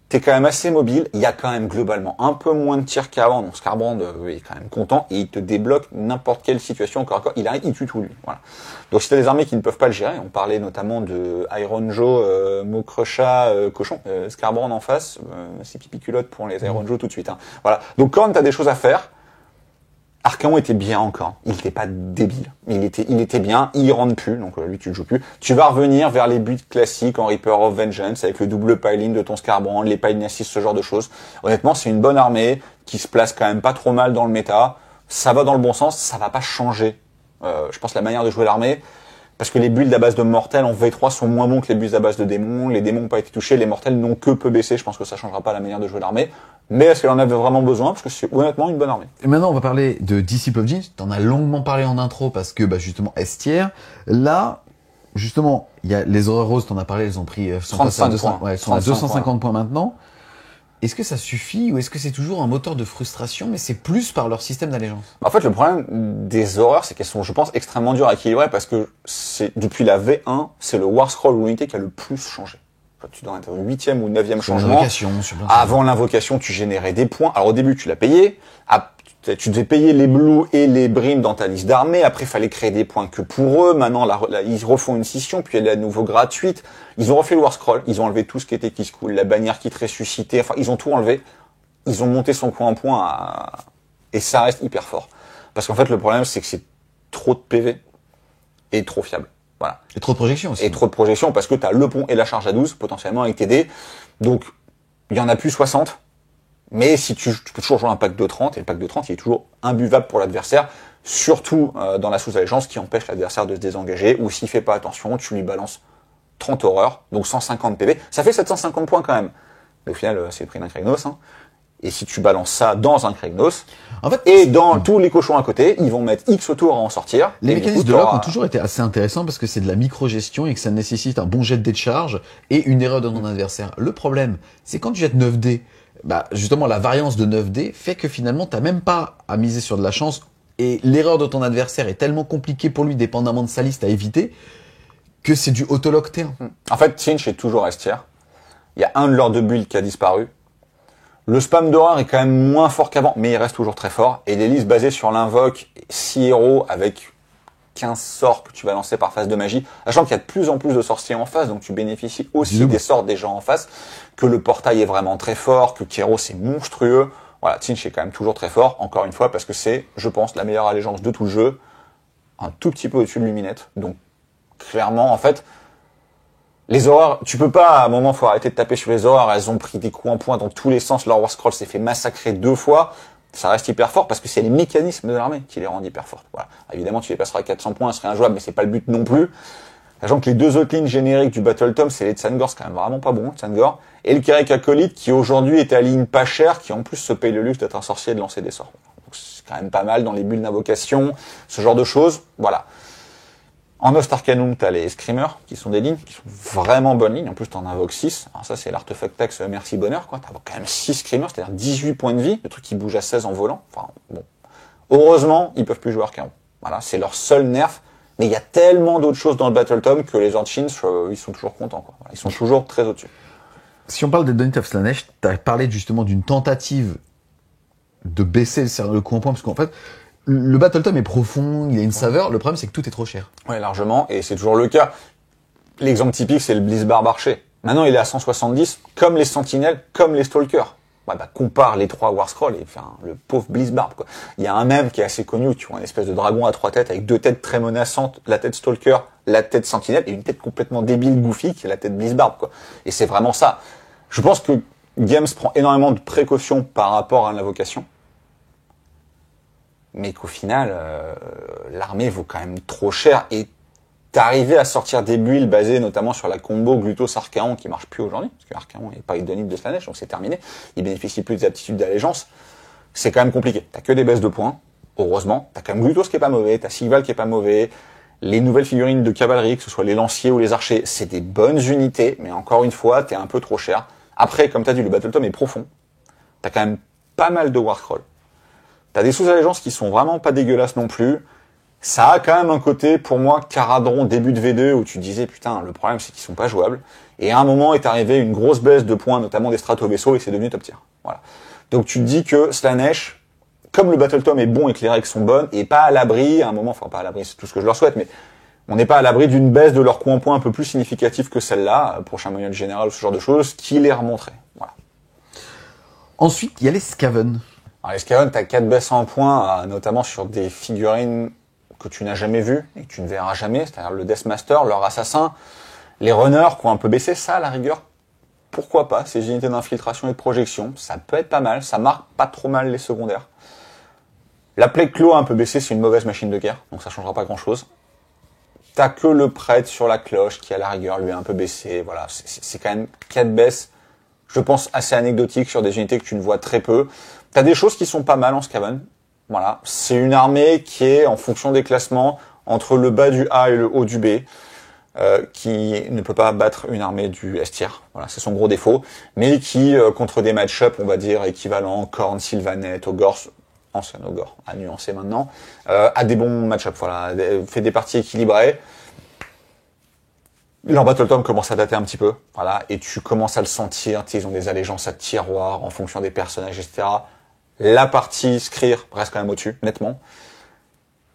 t'es quand même assez mobile, il y a quand même globalement un peu moins de tirs qu'avant, donc Scarbrand est quand même content, et il te débloque n'importe quelle situation encore à corps, il tue tout lui. Voilà. Donc si t'as des armées qui ne peuvent pas le gérer, on parlait notamment de Iron Joe, Mokrocha, Cochon, Scarbrand en face, c'est pipi culotte pour les Iron Joe tout de suite. Hein. Voilà. Donc quand t'as des choses à faire, Archaon était bien encore. Il était pas débile. Il était bien. Il rentre plus. Donc, lui, tu le joues plus. Tu vas revenir vers les buts classiques en Reaper of Vengeance avec le double piling de ton Scarbrand, les Pygnacis, ce genre de choses. Honnêtement, c'est une bonne armée qui se place quand même pas trop mal dans le méta. Ça va dans le bon sens. Ça va pas changer. Je pense la manière de jouer l'armée. Parce que les builds à base de mortels en V3 sont moins bons que les builds à base de démons. Les démons n'ont pas été touchés. Les mortels n'ont que peu baissé. Je pense que ça changera pas la manière de jouer l'armée. Mais est-ce qu'elle en avait vraiment besoin? Parce que c'est honnêtement une bonne armée. Et maintenant, on va parler de Disciple of Jin. T'en as longuement parlé en intro parce que, justement, S-tier. Là, justement, il y a les Horror Roses, t'en as parlé, elles ont pris 35 points. Ouais, elles sont à 250 points maintenant. Est-ce que ça suffit ou est-ce que c'est toujours un moteur de frustration, mais c'est plus par leur système d'allégeance? En fait, le problème des horreurs, c'est qu'elles sont, je pense, extrêmement dures à équilibrer parce que c'est depuis la V1, c'est le War Scroll unité qui a le plus changé. Tu dois être au 8e ou 9e changement. Avant l'invocation, tu générais des points. Alors au début, tu l'as payé. Tu devais payer les Blues et les Brimes dans ta liste d'armées. Après, il fallait créer des points que pour eux. Maintenant, ils refont une scission, puis elle est à nouveau gratuite. Ils ont refait le War Scroll. Ils ont enlevé tout ce qui était Kiss Cool, la bannière qui te ressuscitait. Enfin, ils ont tout enlevé. Ils ont monté son coup en point et ça reste hyper fort. Parce qu'en fait, le problème, c'est que c'est trop de PV et trop fiable. Voilà. Et trop de projection aussi. Et trop de projection parce que tu as le pont et la charge à 12 potentiellement avec tes dés. Donc, il y en a plus 60. Mais si tu peux toujours jouer un pack de 30, et le pack de 30, il est toujours imbuvable pour l'adversaire, surtout dans la sous-allégeance qui empêche l'adversaire de se désengager, ou s'il fait pas attention, tu lui balances 30 horreurs, donc 150 PV. Ça fait 750 points quand même. Mais au final, c'est le prix d'un Kragnos. Hein. Et si tu balances ça dans un Kragnos, en fait, et dans tous les cochons à côté, ils vont mettre X autour à en sortir. Les mécanismes de lock ont toujours été assez intéressants parce que c'est de la micro-gestion et que ça nécessite un bon jet de dés de charge et une erreur de ton adversaire. Le problème, c'est quand tu jettes 9 dés, justement, la variance de 9 dés fait que finalement, t'as même pas à miser sur de la chance et l'erreur de ton adversaire est tellement compliquée pour lui, dépendamment de sa liste à éviter, que c'est du autolock T1. En fait, Tzeentch est toujours S tier. Il y a un de leurs deux builds qui a disparu. Le spam d'horreur est quand même moins fort qu'avant, mais il reste toujours très fort. Et les listes basées sur l'invoque, 6 héros avec 15 sorts que tu vas lancer par phase de magie, sachant qu'il y a de plus en plus de sorciers en face, donc tu bénéficies aussi des sorts des gens en face, que le portail est vraiment très fort, que Kairos c'est monstrueux. Voilà, Tzeentch est quand même toujours très fort, encore une fois, parce que c'est, je pense, la meilleure allégeance de tout le jeu, un tout petit peu au-dessus de Luminette. Donc, clairement, en fait, les horreurs, tu peux pas, à un moment, faut arrêter de taper sur les horreurs, elles ont pris des coups en poing dans tous les sens, leur War Scroll s'est fait massacrer 2 fois, ça reste hyper fort parce que c'est les mécanismes de l'armée qui les rendent hyper fortes. Voilà. Évidemment, tu les passeras à 400 points, ce serait injouable, mais c'est pas le but non plus. Sachant que les deux autres lignes génériques du Battle Tom, c'est les Tsangor, c'est quand même vraiment pas bon, Tsangor, et le Kyrek Acolyte, qui aujourd'hui est à ligne pas chère, qui en plus se paye le luxe d'être un sorcier et de lancer des sorts. Donc c'est quand même pas mal dans les bulles d'invocation, ce genre de choses, voilà. En Ost Arcanum, t'as les Screamers, qui sont des lignes, qui sont vraiment bonnes lignes. En plus, t'en invoques 6. Alors ça, c'est l'artefact tax merci bonheur, quoi. T'as quand même 6 Screamers, c'est-à-dire 18 points de vie, le truc qui bouge à 16 en volant. Enfin, bon. Heureusement, ils peuvent plus jouer Archaon. Voilà, c'est leur seul nerf. Mais il y a tellement d'autres choses dans le Battle Tom que les Orchins, ils sont toujours contents, quoi. Voilà, ils sont toujours très au-dessus. Si on parle des Donut of Slaanesh, t'as parlé justement d'une tentative de baisser le coût en point, parce qu'en fait, le Battle Tom est profond, il a une saveur. Le problème, c'est que tout est trop cher. Ouais, largement, et c'est toujours le cas. L'exemple typique, c'est le Blizzbarb Archer. Maintenant, il est à 170, comme les Sentinelles, comme les Stalkers. Ouais, bah, compare les 3 War Scrolls et enfin, le pauvre Blizzbarb, quoi. Il y a un mème qui est assez connu où tu vois une espèce de dragon à 3 têtes avec 2 têtes très menaçantes, la tête Stalker, la tête Sentinelle et une tête complètement débile, goofy, qui est la tête Blizzbarb, quoi. Et c'est vraiment ça. Je pense que Games prend énormément de précautions par rapport à l'invocation. Mais qu'au final, l'armée vaut quand même trop cher et t'arriver à sortir des builds basées notamment sur la combo Glutos-Archaon qui marche plus aujourd'hui, parce que Archaon n'est pas Idonite de Slaanesh, donc c'est terminé, il bénéficie plus des aptitudes d'allégeance, c'est quand même compliqué. T'as que des baisses de points, heureusement, t'as quand même Glutos qui est pas mauvais, t'as Sigval qui est pas mauvais, les nouvelles figurines de cavalerie, que ce soit les lanciers ou les archers, c'est des bonnes unités, mais encore une fois, t'es un peu trop cher. Après, comme t'as dit, le Battle Tom est profond, t'as quand même pas mal de War Scroll. T'as des sous-allégeances qui sont vraiment pas dégueulasses non plus. Ça a quand même un côté, pour moi, Caradron début de V2, où tu disais, putain, le problème c'est qu'ils sont pas jouables. Et à un moment est arrivé une grosse baisse de points, notamment des stratovaisseaux, et c'est devenu top tier. Voilà. Donc tu te dis que Slaanesh, comme le Battle Tom est bon et que les règles sont bonnes, et pas à l'abri, à un moment, enfin pas à l'abri, c'est tout ce que je leur souhaite, mais on n'est pas à l'abri d'une baisse de leur coût en points un peu plus significative que celle-là, prochain manuel général ou ce genre de choses, qui les remonterait. Voilà. Ensuite, il y a les Skaven. Alors les Skaven, t'as 4 baisses en points, notamment sur des figurines que tu n'as jamais vues et que tu ne verras jamais, c'est-à-dire le Deathmaster, leur assassin, les runners qui ont un peu baissé, ça à la rigueur, pourquoi pas, ces unités d'infiltration et de projection, ça peut être pas mal, ça marque pas trop mal les secondaires. La Plague Claw a un peu baissé, c'est une mauvaise machine de guerre, donc ça changera pas grand-chose. T'as que le prêtre sur la cloche qui à la rigueur lui a un peu baissé, voilà, c'est quand même 4 baisses, je pense assez anecdotiques sur des unités que tu ne vois très peu. T'as des choses qui sont pas mal en Skaven. Voilà. C'est une armée qui est, en fonction des classements, entre le bas du A et le haut du B, qui ne peut pas battre une armée du S tier. Voilà, c'est son gros défaut. Mais qui, contre des match-up, on va dire, équivalents, Khorne, Sylvaneth, Ogor, ancien Ogor, à nuancer maintenant, a des bons match-up. Voilà, fait des parties équilibrées. Leur Battle Tom commence à dater un petit peu, voilà, et tu commences à le sentir, ils ont des allégeances à tiroir en fonction des personnages, etc. La partie Skryr reste quand même au-dessus, nettement.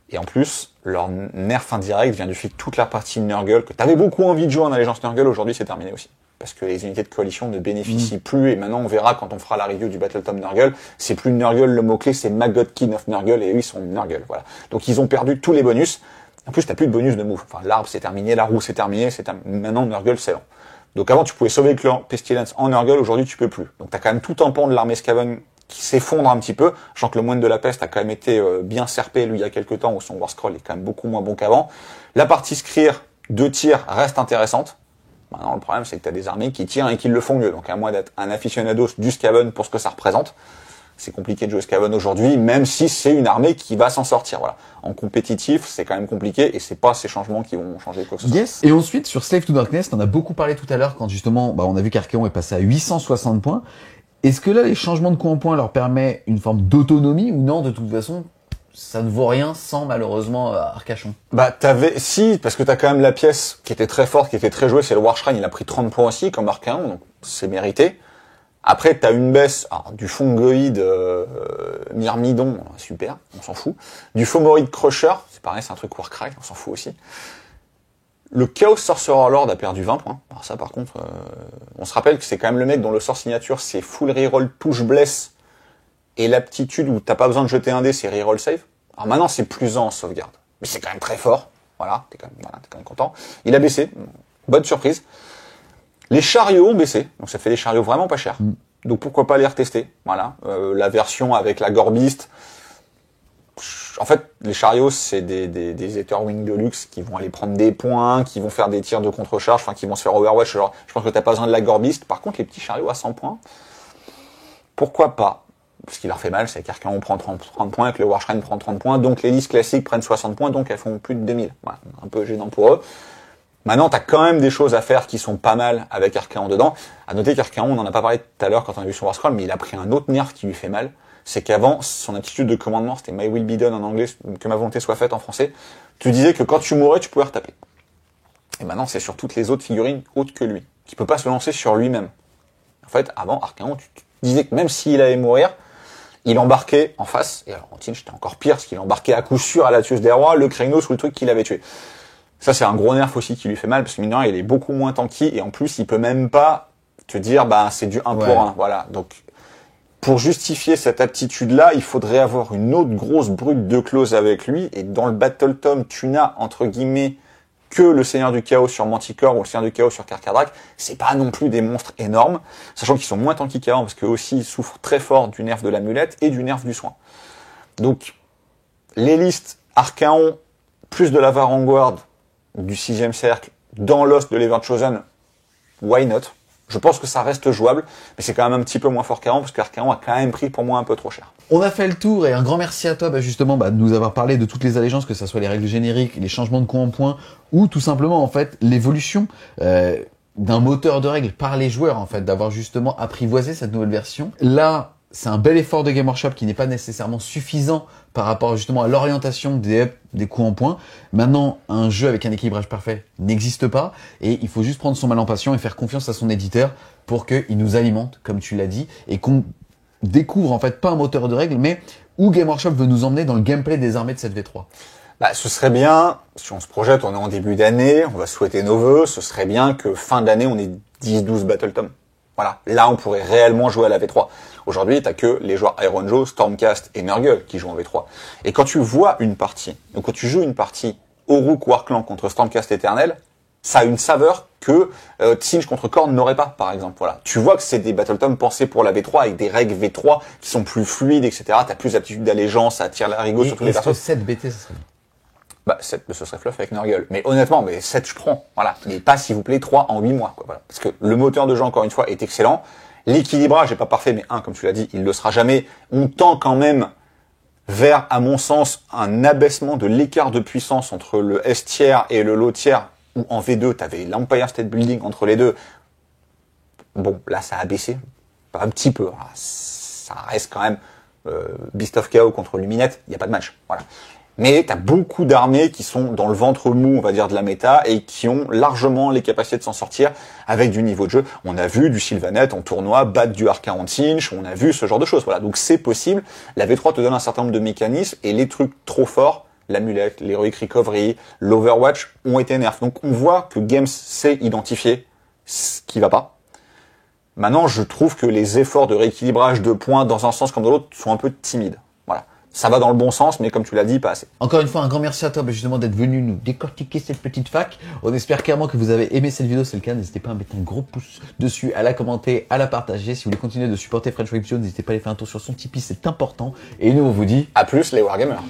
Et en plus, leur nerf indirect vient du fait que toute la partie Nurgle, que t'avais beaucoup envie de jouer en allégeance Nurgle, aujourd'hui c'est terminé aussi. Parce que les unités de coalition ne bénéficient plus, et maintenant on verra quand on fera la review du Battle Tom Nurgle, c'est plus Nurgle le mot-clé, c'est Magodkin of Nurgle, et eux ils sont Nurgle, voilà. Donc ils ont perdu tous les bonus. En plus, t'as plus de bonus de move. Enfin, l'arbre c'est terminé, la roue c'est terminé, maintenant Nurgle c'est lent. Donc avant tu pouvais sauver le clan Pestilence en Nurgle, aujourd'hui tu peux plus. Donc t'as quand même tout un pan de l'armée Skaven qui s'effondre un petit peu. Je sens que le moine de la peste a quand même été bien serpé lui il y a quelques temps où son War Scroll est quand même beaucoup moins bon qu'avant. La partie Skryr, 2 tirs, reste intéressante. Maintenant le problème c'est que t'as des armées qui tirent et qui le font mieux. Donc à moins d'être un aficionados du Skaven pour ce que ça représente, c'est compliqué de jouer Skaven aujourd'hui, même si c'est une armée qui va s'en sortir. Voilà. En compétitif, c'est quand même compliqué et c'est pas ces changements qui vont changer quoi que ce soit. Yes. Et ensuite, sur Slave to Darkness, t'en as beaucoup parlé tout à l'heure quand justement, on a vu qu'Archaon est passé à 860 points. Est-ce que là, les changements de coût en points leur permet une forme d'autonomie ou non, de toute façon, ça ne vaut rien sans malheureusement Arcachon. Bah si, parce que t'as quand même la pièce qui était très forte, qui était très jouée, c'est le Warshrine, il a pris 30 points aussi, comme Archaon, donc c'est mérité. Après, t'as une baisse du Fungoïde Myrmidon, super, on s'en fout. Du Fomoride Crusher, c'est pareil, c'est un truc Warcry, on s'en fout aussi. Le Chaos Sorcerer Lord a perdu 20 points. Alors ça, par contre, on se rappelle que c'est quand même le mec dont le sort signature, c'est full reroll touche bless, et l'aptitude où t'as pas besoin de jeter un dé, c'est reroll save. Alors maintenant, c'est plus en sauvegarde. Mais c'est quand même très fort. Voilà, t'es quand même content. Il a baissé. Bonne surprise. Les chariots ont baissé. Donc ça fait des chariots vraiment pas chers. Donc pourquoi pas les retester. Voilà. La version avec la Gorbiste. En fait, les chariots, c'est des Etherwing Deluxe qui vont aller prendre des points, qui vont faire des tirs de contre-charge, enfin, qui vont se faire Overwatch. Genre, je pense que t'as pas besoin de la Gorbiste. Par contre, les petits chariots à 100 points, pourquoi pas? Ce qui leur fait mal, c'est qu'Archaon prend 30 points, que le Warshrine prend 30 points, donc les listes classiques prennent 60 points, donc elles font plus de 2000. Voilà, un peu gênant pour eux. Maintenant, t'as quand même des choses à faire qui sont pas mal avec Archaon dedans. À noter qu'Archaon, on en a pas parlé tout à l'heure quand on a vu son Warscroll, mais il a pris un autre nerf qui lui fait mal. C'est qu'avant, son aptitude de commandement, c'était My Will Be Done en anglais, que ma volonté soit faite en français. Tu disais que quand tu mourais, tu pouvais retaper. Et maintenant, c'est sur toutes les autres figurines autres que lui, qui peut pas se lancer sur lui-même. En fait, avant, Archaon, tu disais que même s'il allait mourir, il embarquait en face, et alors en Tinch c'était encore pire, parce qu'il embarquait à coup sûr à Latius des Rois, le Kragnos ou le truc qu'il avait tué. Ça c'est un gros nerf aussi qui lui fait mal, parce que mine de rien, il est beaucoup moins tanky, et en plus il peut même pas te dire, bah c'est du 1 pour 1, voilà. Donc, pour justifier cette aptitude-là, il faudrait avoir une autre grosse brute de clause avec lui, et dans le Battle Tome, tu n'as, entre guillemets, que le Seigneur du Chaos sur Manticore ou le Seigneur du Chaos sur Karkadrak, c'est pas non plus des monstres énormes, sachant qu'ils sont moins tanky qu'avant, parce qu'eux aussi ils souffrent très fort du nerf de l'amulette et du nerf du soin. Donc, les listes Archaon, plus de la Varangward, du 6ème cercle, dans l'os de l'Everchosen, why not? Je pense que ça reste jouable, mais c'est quand même un petit peu moins fort qu'Archaon, parce qu'Archaon a quand même pris pour moi un peu trop cher. On a fait le tour et un grand merci à toi justement de nous avoir parlé de toutes les allégeances, que ça soit les règles génériques, les changements de coups en point ou tout simplement en fait l'évolution d'un moteur de règles par les joueurs en fait, d'avoir justement apprivoisé cette nouvelle version. Là, c'est un bel effort de Game Workshop qui n'est pas nécessairement suffisant par rapport justement à l'orientation des coups en point. Maintenant, un jeu avec un équilibrage parfait n'existe pas et il faut juste prendre son mal en patience et faire confiance à son éditeur pour qu'il nous alimente, comme tu l'as dit, et qu'on découvre en fait pas un moteur de règles, mais où Game Workshop veut nous emmener dans le gameplay des armées de cette V3. Bah, ce serait bien, si on se projette, on est en début d'année, on va souhaiter nos vœux, ce serait bien que fin d'année, on ait 10-12 Battle Tom. Voilà. Là, on pourrait réellement jouer à la V3. Aujourd'hui, t'as que les joueurs Iron Joe, Stormcast et Nurgle qui jouent en V3. Et quand tu vois une partie, donc quand tu joues une partie Orruk Warclan contre Stormcast Éternel, ça a une saveur que Tzeentch contre Khorne n'aurait pas, par exemple. Voilà. Tu vois que c'est des Battle Tom pensés pour la V3 avec des règles V3 qui sont plus fluides, etc. T'as plus d'aptitude d'allégeance, ça attire la rigo sur tous les persos. Est-ce que 7 BT, ça serait bien? Bah, 7, ce serait fluff avec Nurgle. Mais honnêtement, 7, je prends. Voilà. Mais pas, s'il vous plaît, 3 en 8 mois, quoi. Voilà. Parce que le moteur de jeu, encore une fois, est excellent. L'équilibrage est pas parfait, mais comme tu l'as dit, il le sera jamais. On tend quand même vers, à mon sens, un abaissement de l'écart de puissance entre le S tier et le low tier, où en V2, t'avais l'Empire State Building entre les deux. Bon, là, ça a baissé. Pas un petit peu. Ça reste quand même, Beast of Chaos contre Luminette, il n'y a pas de match. Voilà. Mais t'as beaucoup d'armées qui sont dans le ventre mou, on va dire, de la méta, et qui ont largement les capacités de s'en sortir avec du niveau de jeu. On a vu du Sylvaneth en tournoi battre du Archaon Tzeentch, on a vu ce genre de choses. Voilà, donc c'est possible. La V3 te donne un certain nombre de mécanismes, et les trucs trop forts, l'amulette, l'Heroic Recovery, l'Overwatch, ont été nerfs. Donc on voit que Games sait identifier ce qui va pas. Maintenant, je trouve que les efforts de rééquilibrage de points dans un sens comme dans l'autre sont un peu timides. Voilà. Ça va dans le bon sens, mais comme tu l'as dit, pas assez. Encore une fois, un grand merci à toi justement d'être venu nous décortiquer cette petite fac. On espère clairement que vous avez aimé cette vidéo. C'est le cas, n'hésitez pas à mettre un gros pouce dessus, à la commenter, à la partager. Si vous voulez continuer de supporter French Wave Show, n'hésitez pas à aller faire un tour sur son Tipeee, c'est important. Et nous, on vous dit à plus les Wargamers.